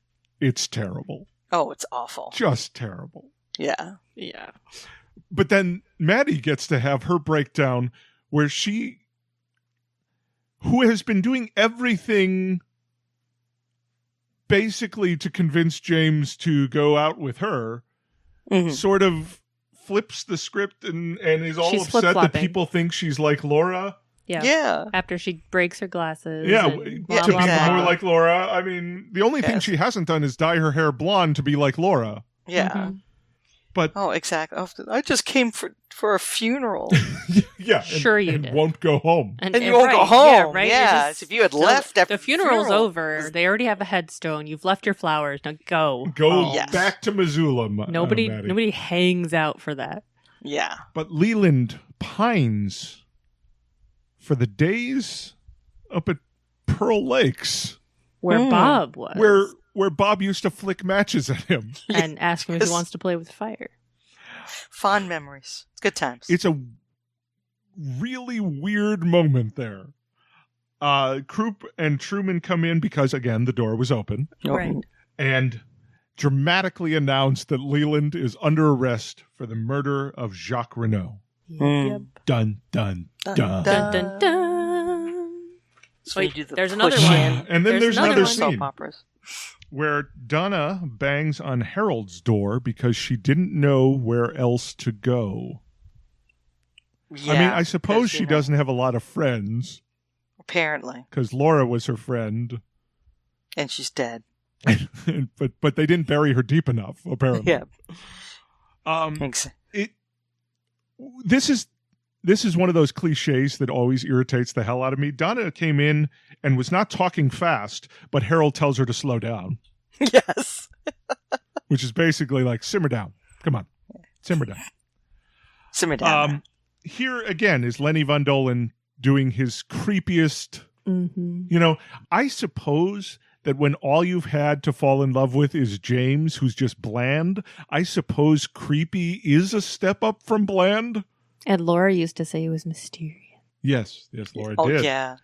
S7: it's terrible.
S8: Oh, it's awful.
S7: Just terrible.
S8: Yeah.
S9: Yeah.
S7: But then Maddy gets to have her breakdown where who has been doing everything basically to convince James to go out with her, sort of flips the script and is all
S9: She's
S7: upset that
S9: flip-flopping.
S7: people think she's like Laura.
S8: Yeah.
S9: After she breaks her glasses.
S7: Yeah,
S9: and blah,
S8: Yeah,
S7: to
S9: blah,
S7: be
S8: exactly.
S7: more like Laura. I mean, the only thing
S8: Yes.
S7: she hasn't done is dye her hair blonde to be like Laura.
S8: Yeah.
S9: Mhm.
S7: But
S8: Oh, exactly. I just came for a funeral.
S7: yeah,
S9: Sure you
S7: and
S9: did.
S7: won't go home.
S8: And you won't go home.
S9: Yeah, right?
S8: Yeah,
S9: You're just-
S8: if you had left after
S9: the funeral's
S8: funeral,
S9: over. They already have a headstone. You've left your flowers. Now go.
S7: Go
S9: home.
S8: Yes.
S7: back to Missoula.
S9: Nobody
S7: Maddy.
S9: hangs out for that.
S8: Yeah.
S7: But Leland pines for the days up at Pearl Lakes,
S9: Where
S8: Hmm.
S9: Bob was.
S7: where Bob used to flick matches at him.
S9: and ask him if
S8: Yes.
S9: he wants to play with fire.
S8: Fond memories. It's good times.
S7: It's a really weird moment there. Croup and Truman come in because, again, the door was open,
S9: Right.
S7: and dramatically announce that Leland is under arrest for the murder of Jacques Renault.
S9: Yep.
S7: Dun, dun, dun.
S8: Dun,
S9: Dun, dun, dun.
S8: So you
S9: Wait,
S8: do the
S9: there's another
S8: push
S9: one.
S8: in.
S7: And then there's another
S9: one.
S7: scene.
S8: Soap operas.
S7: Where Donna bangs on Harold's door because she didn't know where else to go.
S8: Yeah,
S7: I mean, I suppose
S8: because,
S7: she doesn't have a lot of friends
S8: Apparently.
S7: because Laura was her friend,
S8: And she's dead.
S7: but they didn't bury her deep enough, apparently.
S8: Yeah.
S7: This is one of those cliches that always irritates the hell out of me. Donna came in and was not talking fast, but Harold tells her to slow down,
S8: Yes.
S7: which is basically like, simmer down. Come on, simmer down.
S8: Simmer down.
S7: Here again is Lenny Von Dolen doing his creepiest.
S9: Mm-hmm.
S7: You know, I suppose that when all you've had to fall in love with is James, who's just bland, I suppose creepy is a step up from bland.
S9: And Laura used to say he was mysterious.
S7: Yes, Laura
S8: Oh,
S7: did.
S8: yeah.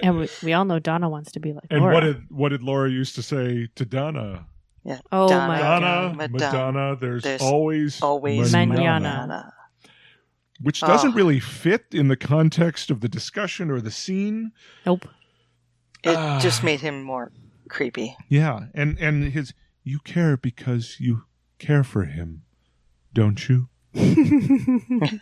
S9: And we all know Donna wants to be like
S7: And
S9: Laura.
S7: what did Laura used to say to Donna?
S8: Yeah.
S9: Oh,
S8: Donna,
S9: my
S7: Donna,
S9: God.
S7: Madonna, there's always
S9: Manana.
S7: Which doesn't really fit in the context of the discussion or the scene.
S9: Nope.
S8: It just made him more creepy.
S7: Yeah, and his, you care because you care for him, don't you?
S8: I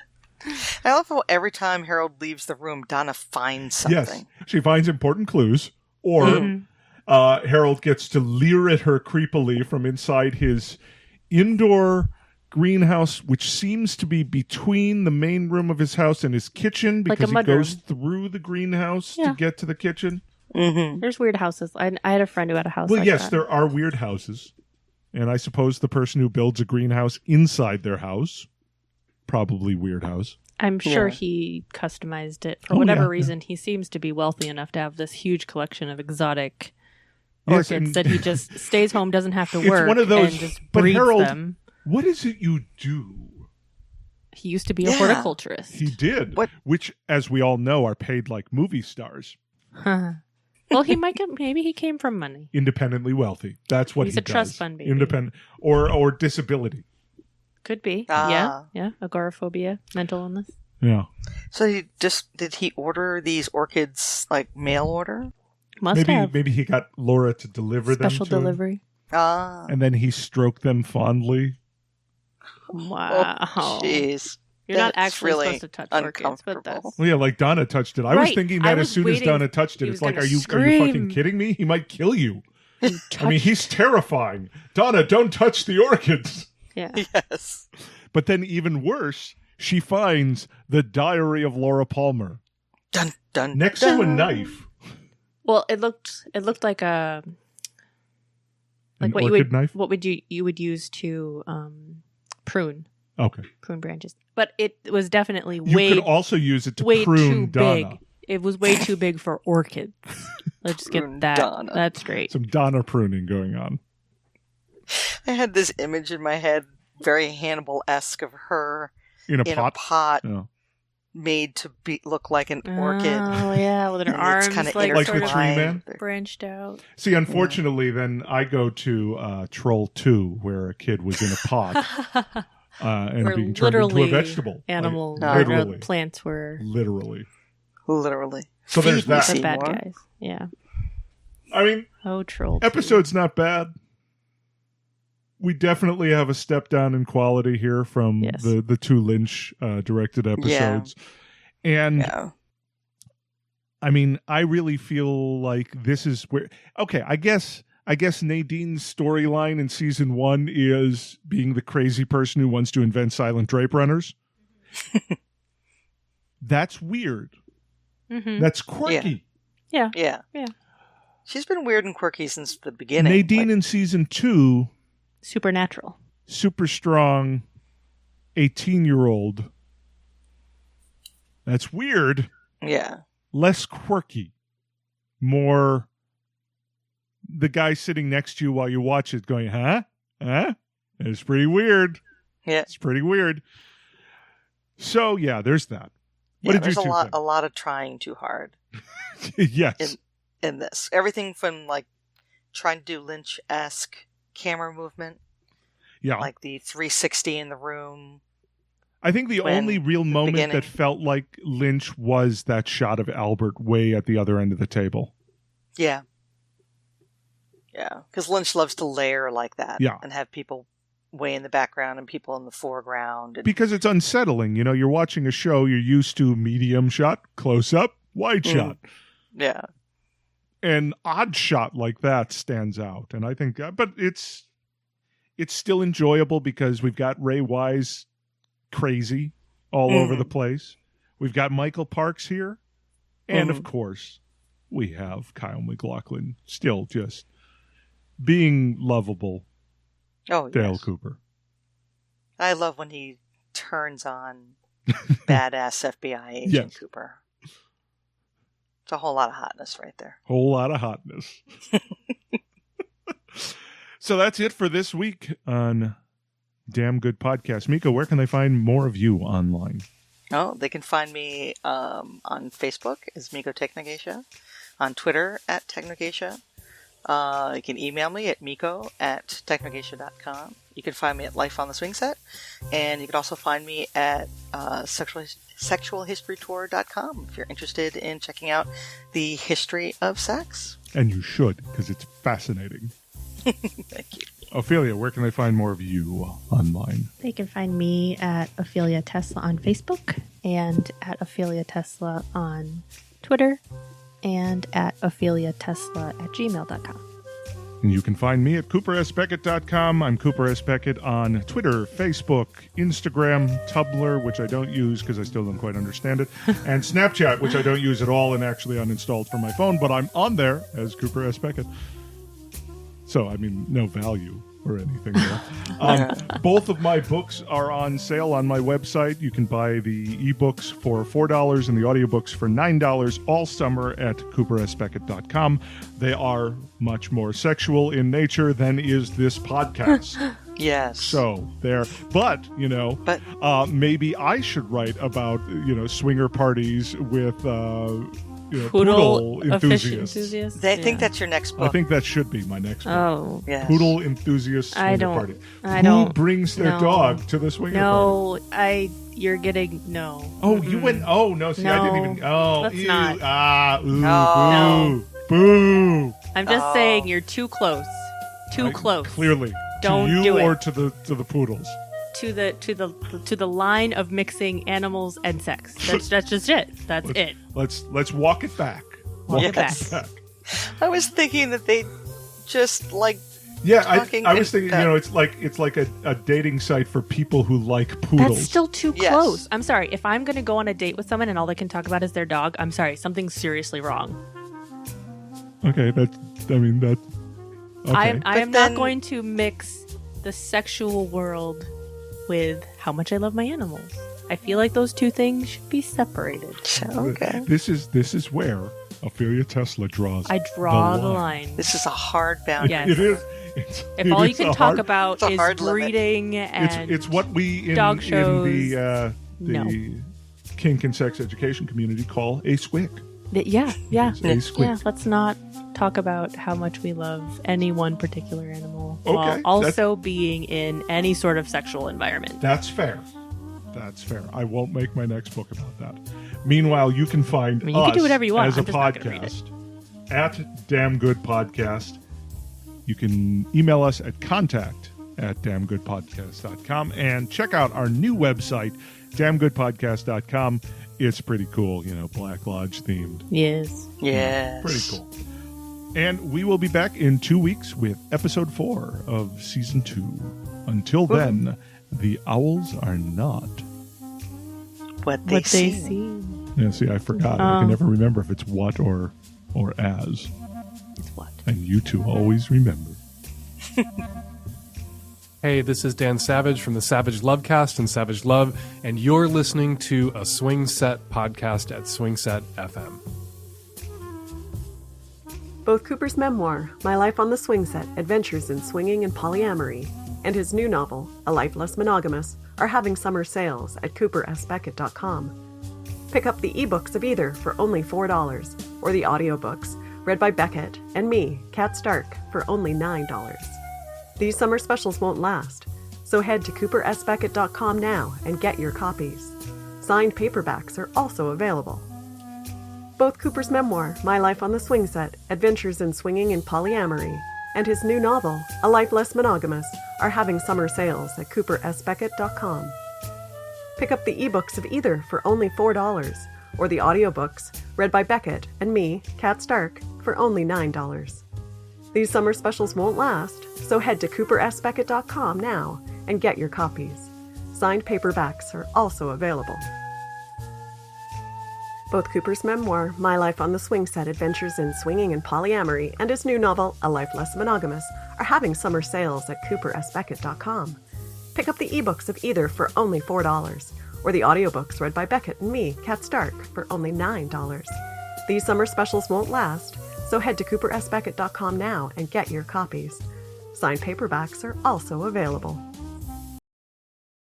S8: love how every time Harold leaves the room, Donna finds something.
S7: Yes, she finds important clues, or Harold gets to leer at her creepily from inside his indoor greenhouse, which seems to be between the main room of his house and his kitchen,
S9: Like a
S7: because he
S9: mudroom.
S7: goes through the greenhouse to get to the kitchen.
S8: Mm-hmm.
S9: There's weird houses. I had a friend who had a house
S7: Well,
S9: like
S7: yes,
S9: that.
S7: there are weird houses, and I suppose the person who builds a greenhouse inside their house, probably weird house.
S9: I'm sure
S8: Yeah.
S9: he customized it. For
S7: Oh,
S9: whatever
S7: yeah,
S9: reason, he seems to be wealthy enough to have this huge collection of exotic
S7: Yes,
S9: orchids
S7: and-
S9: that he just stays home, doesn't have to
S7: It's
S9: work,
S7: one of those-
S9: and just
S7: but
S9: breeds
S7: Harold-
S9: them.
S7: What is it you do?
S9: He used to be a
S8: Yeah.
S9: horticulturist.
S7: He did,
S8: What-
S7: which, as we all know, are paid like movie stars,
S9: Well, he might get, maybe he came from money.
S7: independently wealthy. That's what
S9: He's
S7: he
S9: a trust
S7: does.
S9: fund baby.
S7: Independent or disability.
S9: Could be.
S8: Ah.
S9: Yeah. Agoraphobia, mental illness.
S7: Yeah,
S8: So did he order these orchids like mail order?
S9: Must have.
S7: maybe he got Laura to deliver
S9: Special
S7: them to him,
S9: delivery.
S8: Ah.
S7: and then he stroked them fondly.
S9: Wow.
S8: Oh, jeez.
S9: You're not
S8: That's
S9: actually
S8: really
S9: supposed to touch orchids, but
S8: uncomfortable.
S9: that's...
S7: Well, yeah, like Donna touched it. I was
S9: Right.
S7: thinking
S9: I
S7: that as
S9: was
S7: soon as
S9: waiting-
S7: Donna touched it,
S9: he
S7: it's
S9: was
S7: like,
S9: gonna
S7: are you
S9: scream.
S7: fucking kidding me? He might kill you. I mean,
S9: touched-
S7: he's terrifying. Donna, don't touch the orchids.
S9: Yeah.
S8: Yes.
S7: But then, even worse, she finds the diary of Laura Palmer
S8: Dun dun.
S7: next
S8: dun.
S7: to a knife.
S9: Well, it looked like a
S7: An
S9: what you
S7: orchid
S9: would
S7: knife?
S9: what would you would use to prune
S7: Okay.
S9: branches, but it was definitely
S7: You
S9: way
S7: could also use it to
S9: way
S7: prune
S9: too
S7: Donna.
S9: big. It was way too big for orchids. Let's
S8: Prune
S9: get that.
S8: Donna.
S9: That's great.
S7: Some Donna pruning going on.
S8: I had this image in my head, very Hannibal-esque, of her
S7: In a
S8: in
S7: pot.
S8: a pot
S7: Oh.
S8: made to look like an orchid.
S9: Oh yeah, with her
S8: And
S9: arms
S8: it's kind of
S9: like
S7: Like
S9: sort
S7: the
S9: of
S7: tree man?
S9: branched out.
S7: See, unfortunately, then I go to Troll 2, where a kid was in a pot and
S9: Where
S7: being turned into a
S9: literally
S7: vegetable.
S9: animals,
S7: Like, literally.
S9: plants were
S7: Literally.
S8: Literally.
S7: So there's
S8: Feed me,
S7: that.
S9: the bad
S8: Seymour.
S9: guys. Yeah.
S7: I mean,
S9: Oh, troll.
S7: episode's not bad. we definitely have a step down in quality here from the two Lynch directed episodes. And I mean, I really feel like this is where, okay, I guess Nadine's storyline in season 1 is being the crazy person who wants to invent silent drape runners. That's weird.
S9: Mm-hmm.
S7: That's quirky.
S8: Yeah. She's been weird and quirky since the beginning.
S7: Nadine in season 2,
S9: supernatural,
S7: super strong, 18-year-old. That's weird.
S8: Yeah.
S7: Less quirky. More the guy sitting next to you while you watch it going, huh? It's pretty weird.
S8: Yeah.
S7: It's pretty weird. So, yeah, there's that. What did
S8: there's
S7: you think?
S8: a lot of trying too hard.
S7: Yes.
S8: In this. Everything from, like, trying to do Lynch-esque camera movement.
S7: Yeah.
S8: Like the 360 in the room.
S7: I think the only real moment that felt like Lynch was that shot of Albert way at the other end of the table.
S8: Yeah. Yeah. Because Lynch loves to layer like that.
S7: Yeah.
S8: And have people way in the background and people in the foreground. And...
S7: Because it's unsettling. You know, you're watching a show, you're used to medium shot, close up, wide shot.
S8: Yeah.
S7: An odd shot like that stands out. And I think, but it's still enjoyable because we've got Ray Wise crazy all over the place. We've got Michael Parks here. And of course, we have Kyle MacLachlan still just being lovable.
S8: Oh,
S7: Dale
S8: yes.
S7: Cooper.
S8: I love when he turns on badass FBI agent Cooper. It's a whole lot of hotness right there.
S7: Whole lot of hotness. So that's it for this week on Damn Good Podcast. Miko, where can they find more of you online?
S8: Oh, they can find me on Facebook as Miko Technogeisha, on Twitter at Technogeisha. You can email me at miko@technogeisha.com. You can find me at Life on the Swing Set, and you can also find me at sexualhistorytour.com if you're interested in checking out the history of sex.
S7: And you should, because it's fascinating.
S8: Thank you.
S7: Ophelia, where can they find more of you online?
S9: They can find me at Ophelia Tesla on Facebook and at Ophelia Tesla on Twitter and at opheliatesla@gmail.com.
S7: And you can find me at coopersbeckett.com. I'm Cooper S. Beckett on Twitter, Facebook, Instagram, Tumblr, which I don't use because I still don't quite understand it, and Snapchat, which I don't use at all and actually uninstalled from my phone, but I'm on there as Cooper S. Beckett. So, I mean, no value or anything there. Both of my books are on sale on my website. You can buy the ebooks for $4 and the audiobooks for $9 all summer at coopersbeckett.com. They are much more sexual in nature than is this podcast.
S8: Yes.
S7: So there, but maybe I should write about swinger parties with poodle enthusiasts.
S8: They think that's your next book.
S7: I think that should be my next book.
S9: Oh,
S8: yes.
S7: Poodle enthusiast swinger party. Who brings their dog to the swinger party?
S9: You're getting no.
S7: Oh, you went. Oh no, see, I didn't even. Oh,
S9: let's
S7: ew,
S9: not.
S7: Boo.
S9: I'm just saying you're too close. Too close.
S7: Clearly,
S9: don't
S7: to you
S9: do it.
S7: Or to the poodles.
S9: To the line of mixing animals and sex. That's just it. That's it.
S7: Let's walk it back.
S9: Walk it back.
S8: I was thinking that they just like.
S7: Yeah, I was thinking. It's like a dating site for people who like poodles.
S9: That's still too close. I'm sorry. If I'm going to go on a date with someone and all they can talk about is their dog, I'm sorry. Something's seriously wrong.
S7: Okay, Okay.
S9: I am not going to mix the sexual world with how much I love my animals. I feel like those two things should be separated.
S8: Okay.
S7: This is where Ophelia Tesla draws.
S9: I draw the line.
S8: This is a hard boundary.
S9: Yes.
S7: It is.
S9: If all you can talk about is breeding and
S7: it's what we in the kink and sex education community call a squick.
S9: Yeah.
S7: A squick.
S9: Yeah. Let's not talk about how much we love any one particular animal while
S7: Okay,
S9: also being in any sort of sexual environment.
S7: That's fair. I won't make my next book about that. Meanwhile, you can find
S9: you can do whatever you want.
S7: as a podcast at Damn Good Podcast. You can email us at contact at damngoodpodcast.com. And check out our new website, damngoodpodcast.com. It's pretty cool, Black Lodge themed.
S9: Yes.
S8: Yes.
S7: Pretty cool. And we will be back in 2 weeks with episode 4 of season 2. Until then, the owls are not
S8: what they see.
S7: Yeah, see, I forgot. I can never remember if it's what or as.
S9: It's what.
S7: And you two always remember.
S10: Hey, this is Dan Savage from the Savage Lovecast and Savage Love, and you're listening to a Swing Set podcast at Swing Set FM.
S11: Both Cooper's memoir, My Life on the Swing Set, Adventures in Swinging and Polyamory, and his new novel, A Life Less Monogamous, are having summer sales at coopersbeckett.com. Pick up the ebooks of either for only $4, or the audiobooks, read by Beckett and me, Kat Stark, for only $9. These summer specials won't last, so head to coopersbeckett.com now and get your copies. Signed paperbacks are also available. Both Cooper's memoir, My Life on the Swing Set, Adventures in Swinging and Polyamory, and his new novel, A Life Less Monogamous, are having summer sales at coopersbeckett.com. Pick up the ebooks of either for only $4, or the audiobooks, read by Beckett and me, Kat Stark, for only $9. These summer specials won't last, so head to coopersbeckett.com now and get your copies. Signed paperbacks are also available. Both Cooper's memoir, My Life on the Swing Set, Adventures in Swinging and Polyamory, and his new novel, A Life Less Monogamous, are having summer sales at coopersbeckett.com. Pick up the ebooks of either for only $4, or the audiobooks read by Beckett and me, Kat Stark, for only $9. These summer specials won't last, so head to coopersbeckett.com now and get your copies. Signed paperbacks are also available.